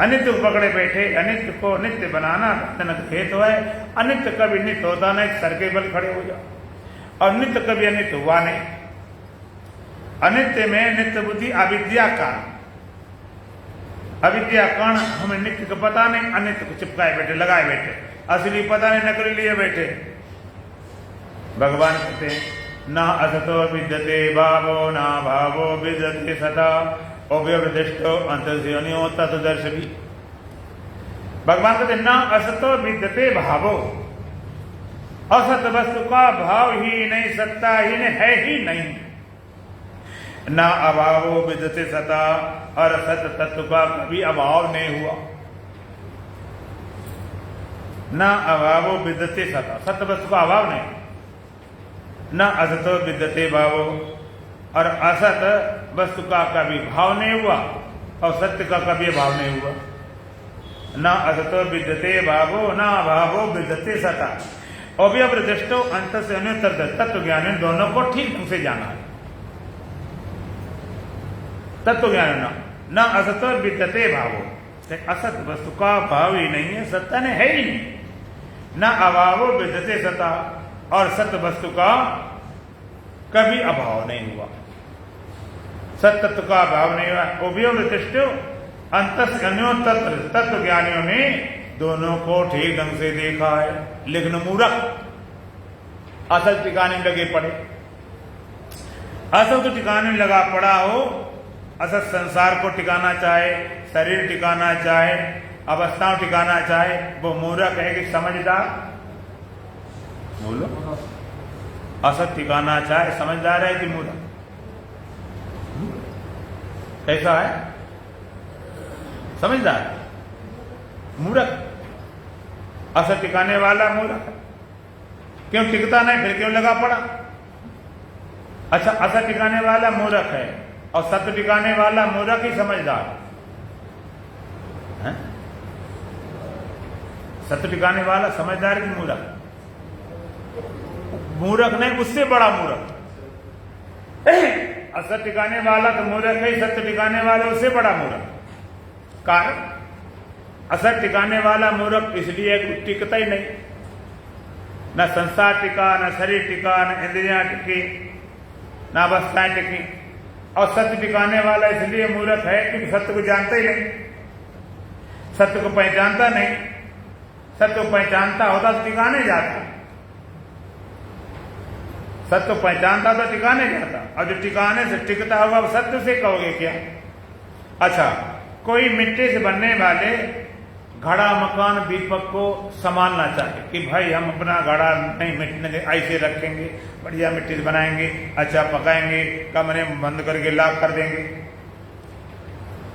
अनित्य को पकड़े बैठे, अनित्य को नित्य बनाना तनक खेत है। अनित्य कभी नित्य होता नहीं, सर के बल खड़े हो जाओ, और नित्य कभी अनित्य हुआ नहीं। अनित्य में नित्य बुद्धि अविद्या कारण, अविद्या कारण हमें नित्य को पता नहीं, अनित्य को चिपकाए बैठे, लगाए बैठे, असली पता नहीं, नकली लिए बैठे। भगवान कहते हैं न असतो विद्यते भावो न भावो विद्यते सता अव्यवदिष्टो अंतर्योनियो तत्दर्शनी। भगवान कहते न असतो विद्यते भावो, असत वस्तु का भाव ही नहीं, सत्ता ही नहीं, है ही नहीं। न अभावो विद्यते सता, और सत तत्व का कभी अभाव नहीं हुआ। न अभावो विद्यते सता, सत्य वस्तु का अभाव नहीं। न असतो विद्यते भावो, और असत वस्तु का कभी भाव नहीं हुआ और सत्य का कभी भाव नहीं हुआ। न असतो विद्यते भावो न अभावो विद्यते सता अव्यवदिष्टो अंत से अन्यतर। तत्व ज्ञान इन दोनों को ठीक ढंग से जाना है। तत्व ज्ञान न असतो विद्यते भावो, असत वस्तु का भाव ही नहीं है, सत्ता ने है ही नहीं। न अभावो विद्यते सता, और सत्य वस्तु का कभी अभाव नहीं हुआ, सत्य का अभाव नहीं हुआ। अव्यवदिष्ट अंतस अन्योतर। तत्व ज्ञानियों ने दोनों को ठीक ढंग से देखा है, लेकिन मूर्ख असल ठिकाने लगे पड़े। असल तो ठिकाने लगा पड़ा हो, असल संसार को टिकाना चाहे, शरीर टिकाना चाहे, अवस्थाओं टिकाना चाहे, वो मूर्ख है कि समझदार? बोलो, असत टिकाना चाहे समझदार है कि मूर्ख? कैसा है? समझदार, मूर्ख। असत टिकाने वाला मूर्ख। क्यों टिकता नहीं, फिर क्यों लगा पड़ा? अच्छा, असत टिकाने वाला मूर्ख है और सत्य टिकाने वाला मूर्ख ही समझदार है? सत्य टिकाने वाला समझदार की मूर्ख? मूर्ख नहीं, उससे बड़ा मूर्ख। असत टिकाने वाला तो मूर्ख है, सत्य टिकाने वाला उससे बड़ा मूर्ख। कारण असत टिकाने वाला मूर्ख इसलिए टिकता ही नहीं, न संसार टिका, न शरीर टिका, न इंद्रियां टिकी, न अवस्थाएं टिकी। और सत्य टिकाने वाला इसलिए मूर्ख है क्योंकि सत्य को जानता ही नहीं, सत्य को पहचानता नहीं। सत्य को पहचानता होता तो टिकाने जाता, सत्य को पहचानता तो टिकाने जाता, और जो टिकाने से टिकता होगा वो सत्य से कहोगे क्या? अच्छा, कोई मिट्टी से बनने वाले घड़ा, मकान, दीपक को संभालना चाहिए कि भाई हम अपना घड़ा नहीं मिटने ऐसे रखेंगे, बढ़िया मिट्टी से बनाएंगे, अच्छा पकाएंगे, कमरे में बंद करके लॉक कर देंगे।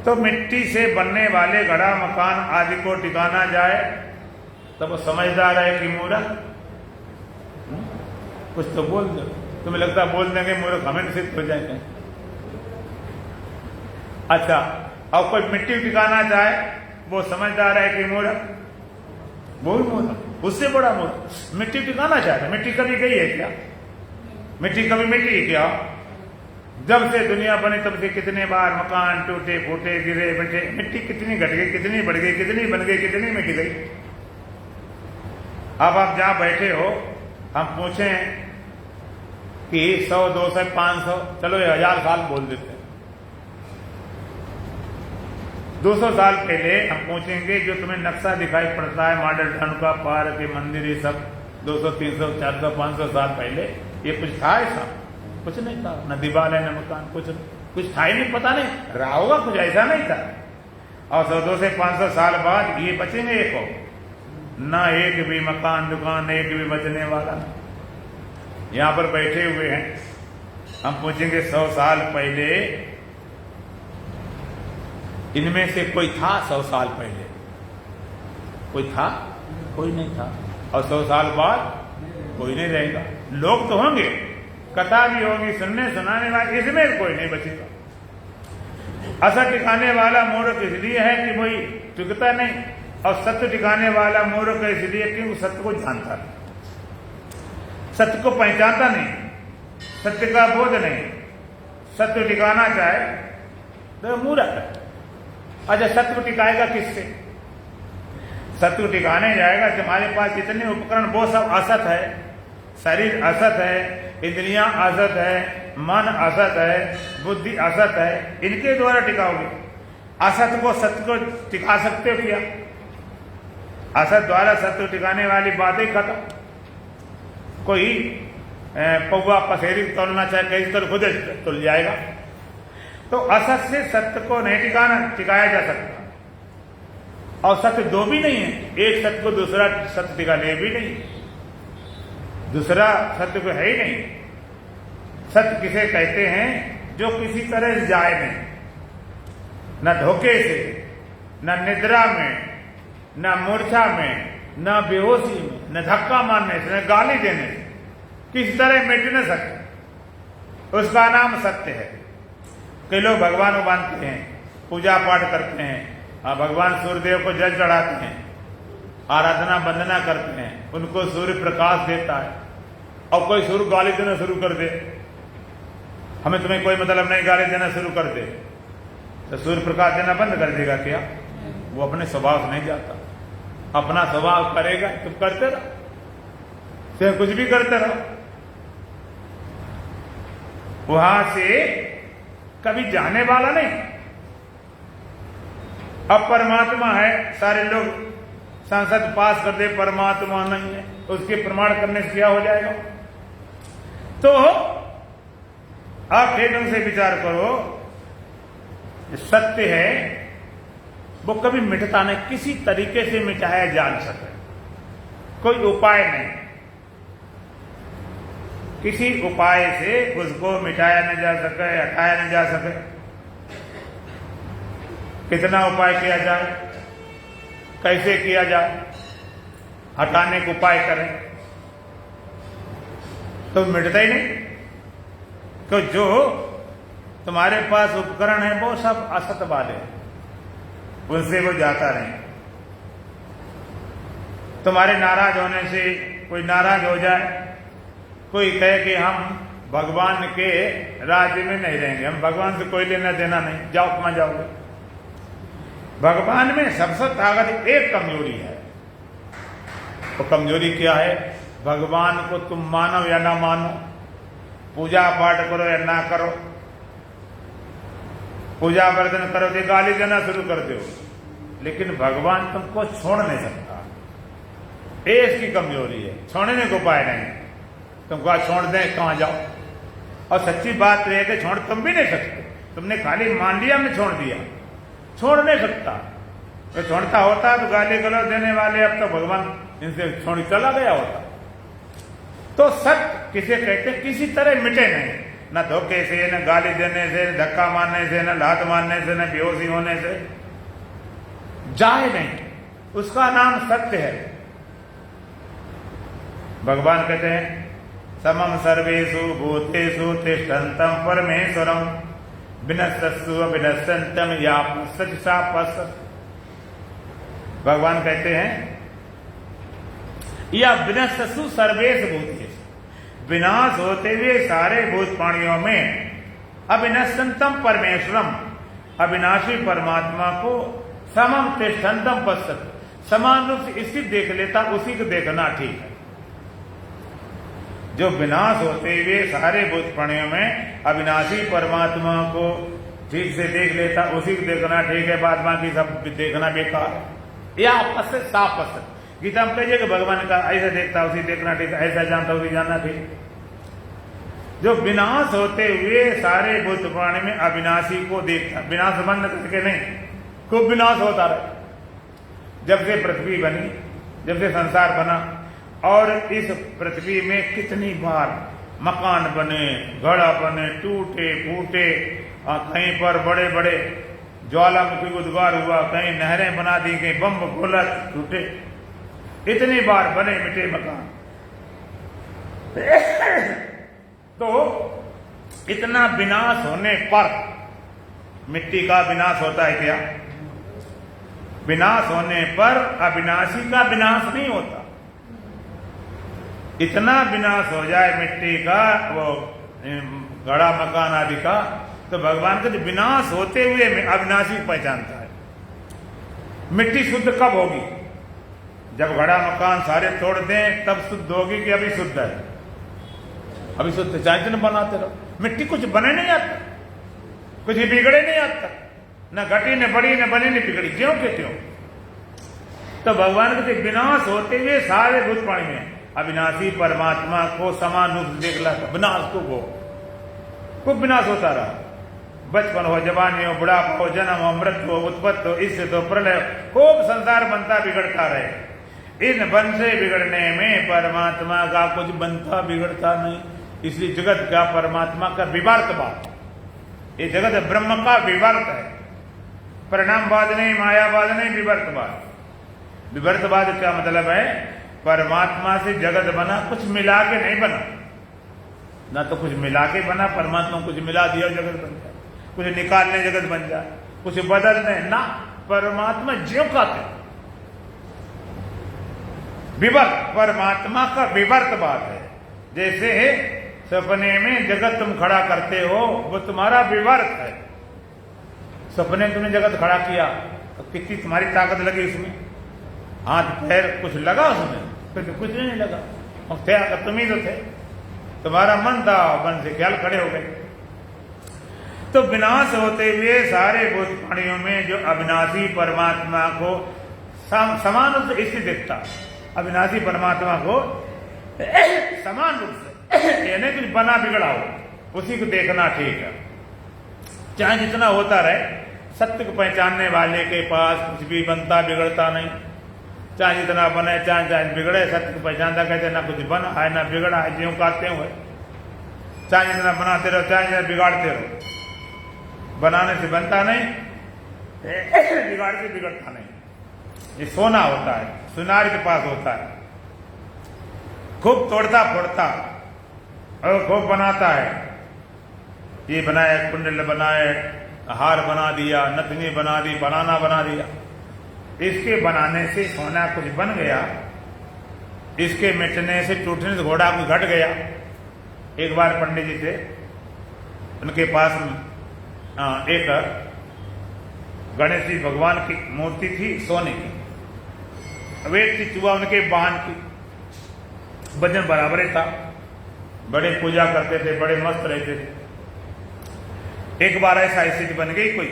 तो मिट्टी से बनने वाले घड़ा, मकान आदि को टिकाना जाए तो वो समझदार है कि मूर्ख? कुछ तो बोल दो, तुम्हें लगता है बोल देंगे मूर्ख हमें सिद्ध हो जाएंगे। अच्छा, और कोई मिट्टी टिकाना चाहे वो समझदार है कि मूर्ख? वो भी मूर्ख, उससे बड़ा मूर्ख। मिट्टी टिकाना चाहता है, मिट्टी कभी गई है क्या? मिट्टी कभी मिट्टी है क्या? जब से दुनिया बनी तब से कितने बार मकान टूटे फूटे गिरे बैठे, मिट्टी कितनी घट गई, कितनी बढ़ गई, कितनी बन गई, कितनी मिट गई। अब आप जहां बैठे हो, हम पूछें कि 100, 200, 500, चलो 1000 साल बोल देते हैं। 200 साल पहले हम पूछेंगे जो तुम्हें नक्शा दिखाई पड़ता है मॉडल टाउन का, पार्क, मंदिर, ये सब 200, 300, 400, 500 साल पहले ये कुछ था ऐसा? कुछ नहीं था, न दीवार है न मकान, कुछ था ही नहीं, पता नहीं रहा होगा, कुछ ऐसा नहीं था। और 100, 200, 500 साल बाद ये बचेंगे एक हो, न एक भी मकान, दुकान, एक भी बचने वाला। यहां पर बैठे हुए हैं, हम पूछेंगे 100 साल पहले इनमें से कोई था? 100 साल पहले कोई था? कोई नहीं था। और 100 साल बाद कोई नहीं रहेगा। लोग तो होंगे, कथा भी होगी, सुनने सुनाने वाले, इसमें कोई नहीं बचेगा। असत टिकाने वाला मूर्ख इसलिए है कि कोई टिकता नहीं, और सत्य टिकाने वाला मूर्ख इसलिए कि वो सत्य को जानता नहीं, सत्य को पहचानता नहीं, सत्य का बोध नहीं, सत्य टिकाना चाहे तो मूर्ख है। अच्छा, सत्य को टिकाएगा किससे? सत्य को टिकाने जाएगा तुम्हारे पास जितने उपकरण वो सब असत है, शरीर असत है, इंद्रियां असत है, मन असत है, बुद्धि असत है, इनके द्वारा टिकाओगे। असत को सत्य को टिका सकते हो क्या? असत द्वारा सत्य टिकाने वाली बात ही खत्म। कोई पौवा पसेरी तोलना चाहे कहीं तो खुद तुल जाएगा। तो असत से सत्य को नहीं टिकाया जा सकता। और सत्य दो भी नहीं है, एक सत्य को दूसरा सत्य टिकाने भी नहीं, दूसरा सत्य को है ही नहीं। सत्य किसे कहते हैं? जो किसी तरह जाए नहीं, न धोखे से, न निद्रा में, न मूर्छा में, न बेहोशी में, न धक्का मारने से, न गाली देने से, किसी तरह मिट न सके। उसका नाम सत्य है। कई लोग भगवान को मानते हैं, पूजा पाठ करते हैं, भगवान सूर्यदेव को जल चढ़ाते हैं, आराधना वंदना करते हैं, उनको सूर्य प्रकाश देता है। और कोई सूर्य गाली देना शुरू कर दे, हमें तुम्हें कोई मतलब नहीं, गाली देना शुरू कर दे, तो सूर्य प्रकाश देना बंद कर देगा क्या? वो अपने स्वभाव से नहीं जाता, अपना स्वभाव करेगा। तुम करते रहो, चाहे कुछ भी करते रहो, वहां से कभी जाने वाला नहीं। अब परमात्मा है, सारे लोग संसद पास कर दे परमात्मा नहीं है, उसके प्रमाण करने से क्या हो जाएगा? तो आप ठीक ढंग से विचार करो, सत्य है वो कभी मिटता नहीं, किसी तरीके से मिटाया जा सके, कोई उपाय नहीं, किसी उपाय से उसको मिटाया न जा सके, हटाया न जा सके। कितना उपाय किया जाए, कैसे किया जाए, हटाने का उपाय करें तो मिटता ही नहीं। तो जो तुम्हारे पास उपकरण है वो सब असत वाले हैं, उनसे वो जाता नहीं। तुम्हारे नाराज होने से कोई नाराज हो जाए, कोई कहे कि हम भगवान के राज्य में नहीं रहेंगे, हम भगवान से कोई लेना देना नहीं, जाओ कहाँ जाओगे? भगवान में सबसे ताकत एक कमजोरी है। वो कमजोरी क्या है? भगवान को तुम मानो या ना मानो, पूजा पाठ करो या ना करो, पूजा वर्धन करो तो गाली देना शुरू कर दो, लेकिन भगवान तुमको छोड़ नहीं सकता। ये इसकी कमजोरी है, छोड़ने को उपाय नहीं। तुमको आज छोड़ दें, कहां जाओ? और सच्ची बात यह है कि छोड़ तुम भी नहीं सकते, तुमने खाली मान लिया, हमने छोड़ दिया, छोड़ नहीं सकता। तो छोड़ता होता तो गाली गलौज देने वाले अब तो भगवान इनसे छोड़ चला गया होता। तो सत्य किसे कहते? किसी तरह मिटे नहीं, न धोखे से, न गाली देने से, न धक्का मारने से, न लात मारने से, न बेहोशी होने से जाए नहीं, उसका नाम सत्य है। भगवान कहते हैं समम सर्वेषु भूतेषु तिष्ठन्तं परमेश्वरम विनश्यत्सु विनश्यन्तं या पश्यति सा पश्यति। भगवान कहते हैं या विनश्यत्सु सर्वेषु भूतेषु, विनाश होते हुए सारे भूत प्राणियों में अविनश्यन्तं परमेश्वरम, अविनाशी परमात्मा को समम तिष्ठन्तं पश्यति, समान रूप से स्थित देख लेता, उसी को देखना ठीक है। जो विनाश होते हुए सारे भूत प्राणियों में अविनाशी परमात्मा को ठीक से देख लेता, उसी को देखना ठीक है, बाद बाकी सब देखना बेकार है। या आपस से साफ पसंद गीता में कहिए कि भगवान का ऐसा देखता उसी देखना ठीक, ऐसा जानता उसी जानना ठीक। जो विनाश होते हुए सारे भूत प्राणी में अविनाशी को देखता, विनाश बंद करके नहीं, खूब विनाश होता रहे। जब से पृथ्वी बनी, जब से संसार बना, और इस पृथ्वी में कितनी बार मकान बने, घड़ा बने, टूटे फूटे, कहीं पर बड़े बड़े ज्वालामुखी उद्गार हुआ, कहीं नहरें बना दी गई, बम गोला टूटे, इतनी बार बने मिटे मकान। तो इतना विनाश होने पर मिट्टी का विनाश होता है क्या? विनाश होने पर अविनाशी का विनाश नहीं होता। इतना विनाश हो जाए मिट्टी का, वो घड़ा मकान आदि का, तो भगवान का विनाश होते हुए अविनाशी पहचानता है। मिट्टी शुद्ध कब होगी? जब घड़ा मकान सारे तोड़ दें तब शुद्ध होगी कि अभी शुद्ध है? अभी सोचते चाहे जितने बनाते रहो, मिट्टी कुछ बने नहीं आता, कुछ बिगड़े नहीं आता, न घटी न बड़ी न बनी न बिगड़ी, ज्यों के त्यों। तो भगवान के विनाश होते हुए सारे भूत प्राणी में अविनाशी परमात्मा को समान रूप से देख ला, विनाश को खूब विनाश होता रहा। बचपन हो, जवानी हो, बुढ़ापा हो, जन्म हो, मृत्यु हो, उत्पत्ति हो, इससे तो प्रलय हो, खूब संसार बनता बिगड़ता रहे। इन बन से बिगड़ने में परमात्मा का कुछ बनता बिगड़ता नहीं, इसलिए जगत का परमात्मा का विवर्तवाद, ये जगत ब्रह्म का विवर्त है, परिणामवाद नहीं, मायावाद नहीं, विवर्तवाद। विवर्तवाद क्या मतलब है? परमात्मा से जगत बना, कुछ मिला के नहीं बना, ना तो कुछ मिला के बना, परमात्मा कुछ मिला दिया जगत बन जाए, कुछ निकालने जगत बन जाए, कुछ बदलने ना, परमात्मा ज्यों का त्यों विवर्त, परमात्मा का विवर्तवाद है। जैसे सपने में जगत तुम खड़ा करते हो, वो तुम्हारा विवर्त है। सपने में तुमने जगत खड़ा किया तो कितनी तुम्हारी ताकत लगी उसमें, हाथ पैर कुछ लगा उसमें, फिर कुछ नहीं लगा, और थे अगर तुम ही तो थे, तुम्हारा मन था, मन से ख्याल खड़े हो गए। तो विनाश होते हुए सारे भूत प्राणियों में जो अविनाशी परमात्मा को समान रूप से इसलिए देखता, अविनाशी परमात्मा को समान रूप से, यानी कुछ बना बिगड़ा हो उसी को देखना ठीक है। चाहे जितना होता रहे, सत्य को पहचानने वाले के पास कुछ भी बनता बिगड़ता नहीं, चाहे जितना बने चाहे बिगड़े, सत्य को पहचानता कहते ना कुछ बना है ना बिगड़ा है, ज्यों का त्यों है। चाहे जितना बनाते रहो, चाहे जितना बिगाड़ते रहो, बनाने से बनता नहीं, बिगाड़ से बिगड़ता नहीं। ये सोना होता है, सुनार के पास होता है, खूब तोड़ता फोड़ता और खूब बनाता है। ये बनाए, कुंडल बनाए, हार बना दिया, नथनी बना दी, बनाना बना दिया। इसके बनाने से सोना कुछ बन गया, इसके मिटने से, टूटने से घोड़ा कुछ घट गया। एक बार पंडित जी थे, उनके पास एक गणेश जी भगवान की मूर्ति थी सोने की, वेट थी चूहा उनके वाहन की, वजन बराबर ही था, बड़े पूजा करते थे, बड़े मस्त रहते थे। एक बार ऐसा स्थिति बन गई, कोई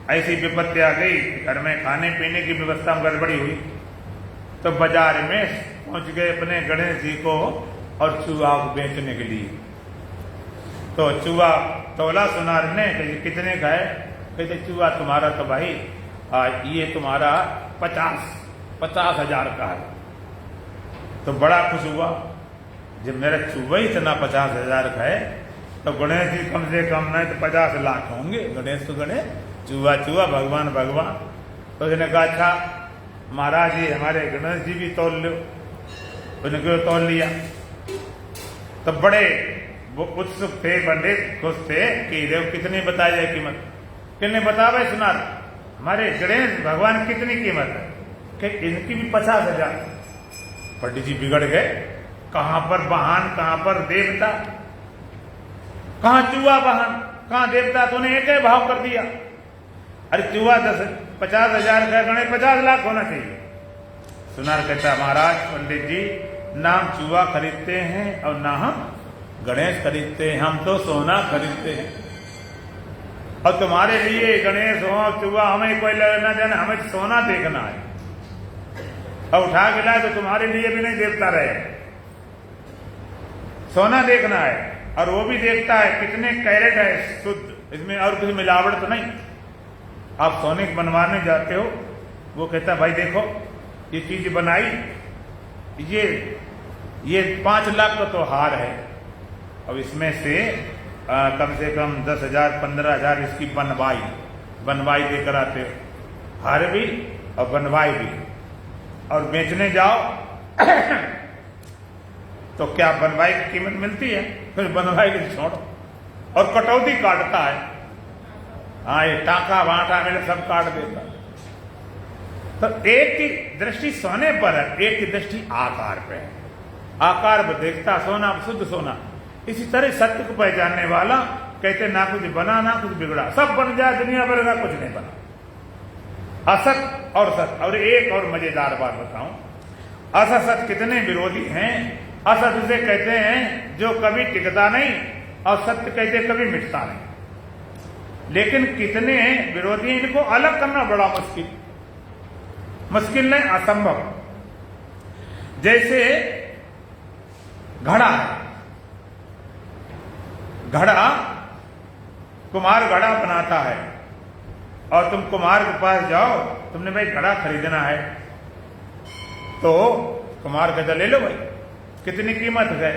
ऐसी विपत्ति आ गई, घर में खाने पीने की व्यवस्था में गड़बड़ी हुई, तो बाजार में पहुंच गए अपने गणेश जी को और चूहा को बेचने के लिए। तो चूहा तोला सुनार ने, कितने का है? कहते चूहा तुम्हारा तो भाई ये तुम्हारा 50,000 का है। तो बड़ा खुश हुआ, जब मेरा चूहा ही इतना 50,000 का है तो गणेश जी कम से कम नहीं तो 50 लाख होंगे। गणेश तो गणेश, चूहा चूहा, भगवान भगवान। तो उसने कहा अच्छा महाराज जी हमारे गणेश जी भी तोल लो। उनको तोल लिया। तो बड़े वो उत्सुक थे, पंडित खुश थे कि देव कितनी बताई जाए कीमत। कितने बता भाई सुना, हमारे गणेश भगवान कितनी कीमत है? कि इनकी भी 50,000। पंडित जी बिगड़ गए, कहां पर वाहन, कहां पर देवता, कहां चूहा वाहन, कहां देवता, तूने एक ही भाव कर दिया। अरे चूहा 50,000 का, गणेश 50 लाख होना चाहिए। सुनार कहता महाराज पंडित जी ना हम चूहा खरीदते हैं और ना हम गणेश खरीदते हैं, हम तो सोना खरीदते हैं। और तुम्हारे लिए गणेश हो चूहा हमें कोई लेना देना, हमें सोना देखना है। और उठा के लाए तो तुम्हारे लिए भी नहीं देखता रहे, सोना देखना है। और वो भी देखता है कितने कैरेट है शुद्ध, इसमें और कुछ मिलावट तो नहीं। आप सोने के बनवाने जाते हो, वो कहता भाई देखो ये चीज बनाई, ये 5 लाख का तो हार है, अब इसमें से कम से कम 10,000 15,000 इसकी बनवाई देकर आते हो, हार भी और बनवाई भी। और बेचने जाओ तो क्या बनवाई की कीमत मिलती है? फिर बनवाई की छोड़ो, और कटौती काटता है। हाँ ये टाका वाटा मिले सब काट देता। तो एक की दृष्टि सोने पर है, एक की दृष्टि आकार पे है। आकार पर देखता सोना, शुद्ध सोना। इसी तरह सत्य को पहचानने वाला कहते ना कुछ बना ना कुछ बिगड़ा, सब बन जाए दुनिया भर का, कुछ नहीं बना। असत और सत्य। और एक और मजेदार बात बताऊं, असत सत्य कितने विरोधी हैं असत उसे कहते हैं जो कभी टिकता नहीं, और सत्य कहते हैं कभी मिटता नहीं। लेकिन कितने विरोधी हैं, इनको अलग करना बड़ा मुश्किल नहीं, असंभव। जैसे घड़ा है, घड़ा कुम्हार घड़ा बनाता है, और तुम कुम्हार के पास जाओ, तुमने भाई घड़ा खरीदना है, तो कुम्हार कहता ले लो भाई, कितनी कीमत है?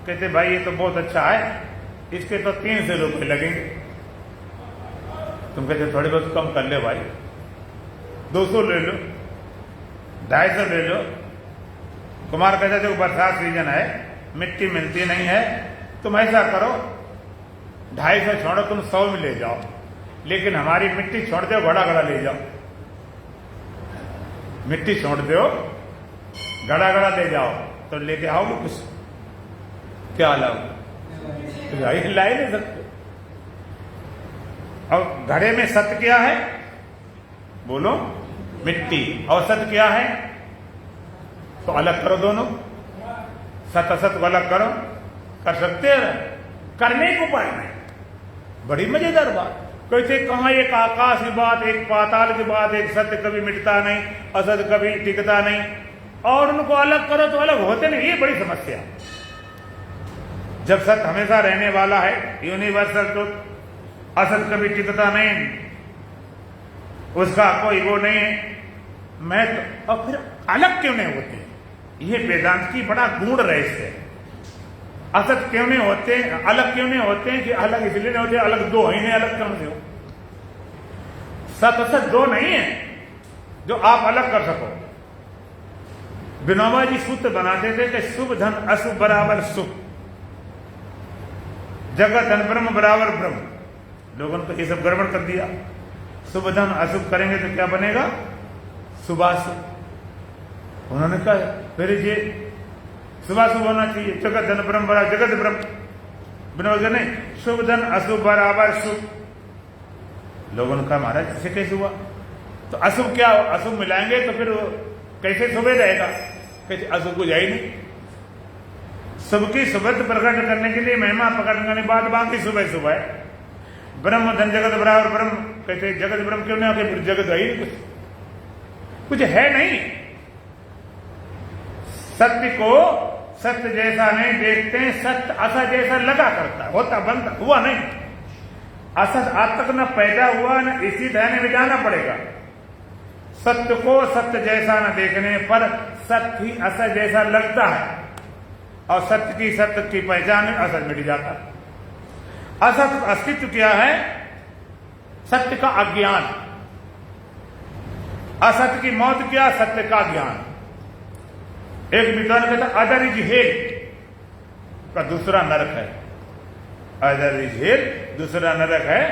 कहते भाई ये तो बहुत अच्छा है, इसके तो 300 रुपये लगेंगे। तुम कहते थोड़ी बहुत कम कर ले भाई, 200 ले लो, 250 ले लो। कुम्हार कहता देखो बरसात सीजन है, मिट्टी मिलती नहीं है, तुम ऐसा करो 250 छोड़ो, तुम 100 में ले जाओ, लेकिन हमारी मिट्टी छोड़ दो, घड़ा घड़ा ले जाओ। मिट्टी छोड़ दो, घड़ा घड़ा ले जाओ, तो लेके आओगे कुछ? क्या लाओगे? ला ही नहीं सकते। और घड़े में सत्य क्या है? बोलो, मिट्टी। और सत्य क्या है? तो अलग करो दोनों, सत्य असत को अलग करो। कर सकते हैं? करने को उपाय नहीं। बड़ी मजेदार बात। कहते कहां एक आकाश की बात, एक पाताल की बात, एक सत्य कभी मिटता नहीं, असत कभी टिकता नहीं, और उनको अलग करो तो अलग होते नहीं। ये बड़ी समस्या। जब सत्य हमेशा रहने वाला है, यूनिवर्सल ट्रुथ, असत कभी टिकता नहीं, उसका कोई वो नहीं है, मैं तो, और फिर अलग क्यों नहीं होते? ये वेदांत की बड़ा गूढ़ रहस्य है। असत क्यों नहीं होते, अलग क्यों नहीं होते हैं? कि अलग इसलिए नहीं होते, अलग दो ही नहीं, अलग क्यों से हो? सत असत दो नहीं है जो आप अलग कर सको। विनोबा जी सूत्र बनाते थे कि शुभ धन अशुभ बराबर शुभ, जगत धन ब्रह्म बराबर ब्रह्म। लोगों ने तो ये सब गड़बड़ कर दिया। शुभ धन अशुभ करेंगे तो क्या बनेगा? शुभाशुभ। उन्होंने कहा फिर ये शुभाशुभ होना चाहिए, जगत धन ब्रह्म बराबर जगत ब्रह्म। विनोबा नहीं, शुभ धन अशुभ बराबर शुभ। लोगों ने कहा महाराज इसे कैसे हुआ? तो अशुभ क्या, अशुभ मिलाएंगे तो फिर कैसे शुभ रहेगा? कैसे अशुभ को जाए नहीं। शुभ की सुबह प्रकट करने के लिए महिमा प्रकट करने के बाद बाकी सुबह सुबह है। ब्रह्म धन जगत बराबर ब्रह्म, कहते जगत ब्रह्म क्यों नहीं होते? फिर जगत है ही कुछ है नहीं। सत्य को सत्य जैसा नहीं देखते, सत्य असत जैसा लगा करता, होता बनता हुआ नहीं। असत आज तक न पैदा हुआ, न इसी रहने में जाना पड़ेगा। सत्य को सत्य जैसा न देखने पर सत्य ही असत जैसा लगता है, और सत्य की पहचान में असत मिट जाता है। असत अस्तित्व क्या है? सत्य का अज्ञान। असत्य की मौत क्या? सत्य का ज्ञान। एक विद्वान कहता अदर इज हेल का दूसरा नरक है। अदर इज हेल दूसरा नरक है,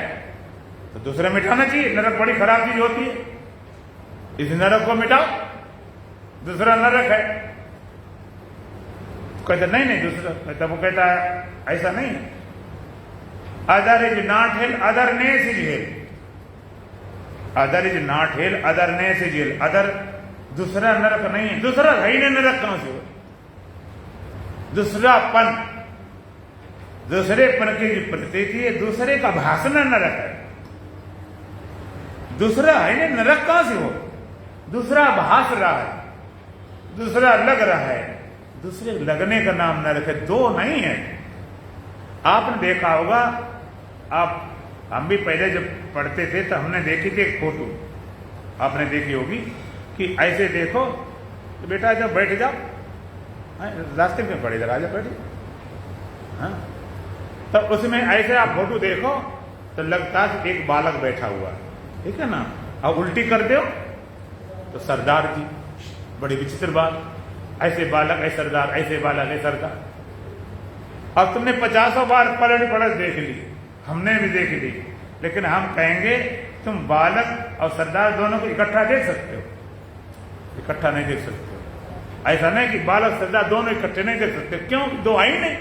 तो दूसरा मिटाना चाहिए। नरक बड़ी खराब चीज होती है, इस नरक को मिटाओ, दूसरा नरक है। कहता नहीं दूसरा, कहता वो कहता है ऐसा नहीं, other is not hello, otherness is hello. Other is not hello, otherness is hello. Other दूसरा नरक नहीं है, दूसरा है ही नहीं, नरक कहां से हो? दूसरापन, दूसरेपन की जो प्रतीति है, दूसरे का भाषण नरक है। दूसरा है नहीं, नरक कहां से हो? दूसरा भाष रहा है, दूसरा लग रहा है, दूसरे लगने का नाम नरक है, दो नहीं है। आपने देखा होगा, हम भी पहले जब पढ़ते थे तो हमने देखी थी एक फोटो, आपने देखी होगी कि ऐसे देखो तो बेटा जब बैठ जाओ, रास्ते में पड़े जरा जा बैठे, हाँ, तब उसमें ऐसे आप फोटो देखो तो लगता है कि एक बालक बैठा हुआ है, ठीक है ना। और उल्टी कर दो तो सरदार जी, बड़ी विचित्र बात, ऐसे बालक ऐसे सरदार, ऐसे बालक ऐसे सरदार। अब तुमने 50 बार पढ़ देख ली, हमने भी देख ली, लेकिन हम कहेंगे तुम बालक और सरदार दोनों को इकट्ठा देख सकते हो? इकट्ठा नहीं देख सकते हो। ऐसा नहीं कि बालक सरदार दोनों इकट्ठे नहीं देख सकते, क्यों? दो आई नहीं,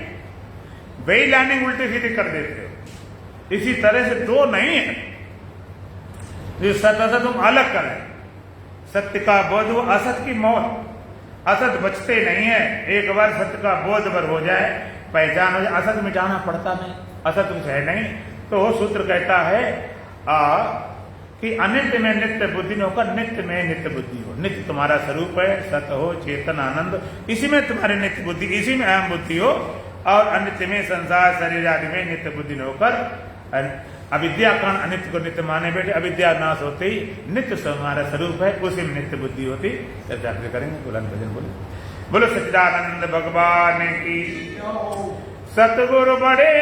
वही लाइनिंग उल्टी सीधी कर देते हो। इसी तरह से दो नहीं है, जो सत्य से तुम अलग करें। सत्य का बोध, असत की मौत। असत बचते नहीं है। एक बार सत्य का बोध पर हो जाए, पहचान हो जाए, असत मिटाना पड़ता नहीं, असत कुछ है नहीं। तो सूत्र कहता है कि अनित्य में नित्य बुद्धि न होकर नित्य में नित्य बुद्धि हो। नित्य तुम्हारा स्वरूप है, सत हो, चेतन, आनंद, इसी में तुम्हारी नित्य बुद्धि, इसी में अहम बुद्धि हो। और अनित्य में संसार शरीर आदि में नित्य बुद्धि न होकर अविद्या कारण अनित्य को नित्य माने बैठे। अविद्या नाश होते ही नित्य हमारा स्वरूप है, उसी में नित्य बुद्धि होती। चर्चा करेंगे। बुलंद भजन बोले। बोलो सच्चिदानंद भगवान की। सतगुरु बड़े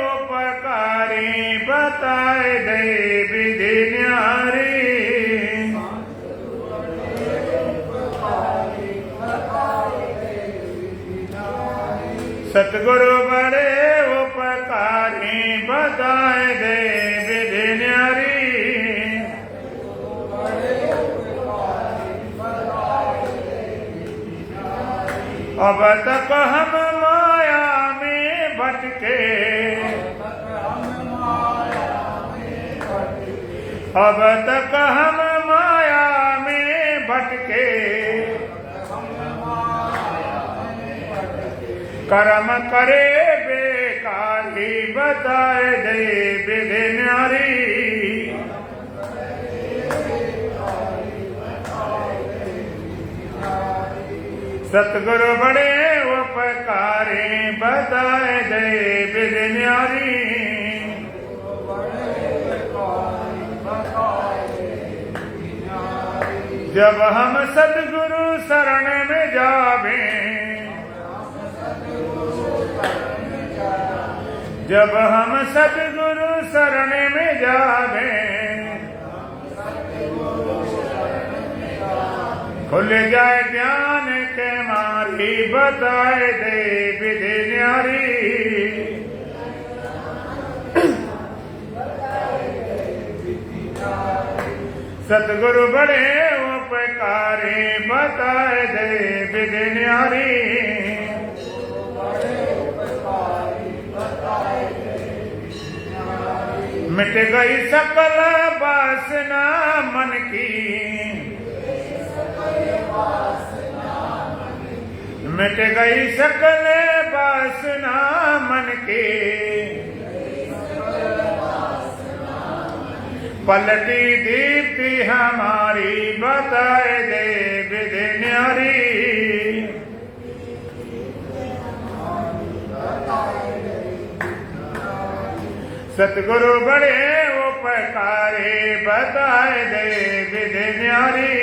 उपकारी बताए दे विधि न्यारी। सतगुरु बड़े उपकारी बताए दे विधि न्यारी। अब तक हम माया में भटके, अब तक हम माया में भटके, कर्म करे बेकारी बताए दे विधि न्यारी। सतगुरु बड़े उपकारी बताए दे विधि न्यारी। जब हम सतगुरु शरण में जावे, जब हम सतगुरु शरण में जावे, खुल जाए ज्ञान के मारी बताए दे विधि न्यारी। सतगुरु बड़े उपकारी बताए दे विधि न्यारी। मिट गई सकल वासना मन की, मिट गई सकल वासना मन की, पलटी दीप्ति हमारी बताए दे विधि न्यारी। सतगुरु बड़े उपकारी बताए दे विधि न्यारी।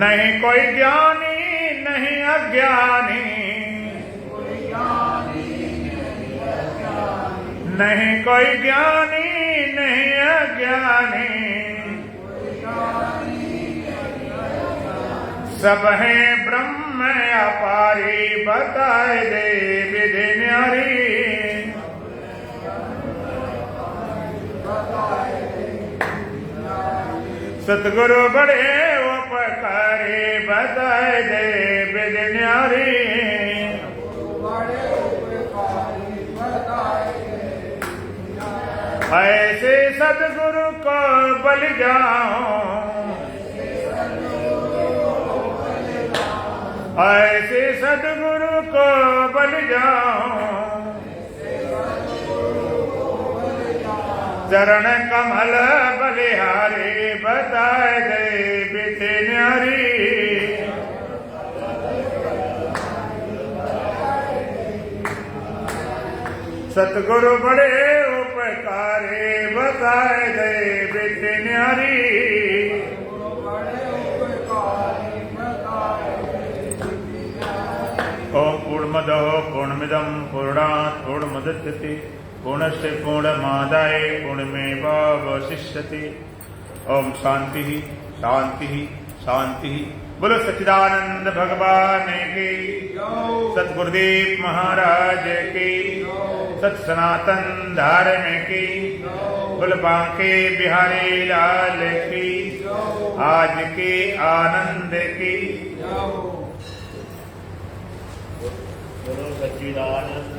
नहीं कोई ज्ञानी नहीं अज्ञानी, नहीं कोई ज्ञानी नहीं अज्ञानी, सब है ब्रह्म अपारी बताए दे विधि न्यारी। सतगुरु बड़े उपकारी बताए दे विधि न्यारी। ऐसे सतगुरु को बल जाओ, ऐसे सतगुरु को बल जाओ, चरण कमल बलिहारी बताए दे विधि न्यारी। सतगुरु बड़े उपकारी बताए दे विधि न्यारी। ओम पूर्णमदः पूर्णमिदं पूर्णात् पूर्णमुदच्यते पूर्णस्य पूर्णमादाय पूर्णमेवावशिष्यते। ओम शांति शांति शांति। बोलो सच्चिदानंद भगवान की, सतगुरुदेव महाराज की, सत सनातन धर्म की, बोल बांके बिहारी लाल की, आज के आनंद की। बोलो सच्चिदानंद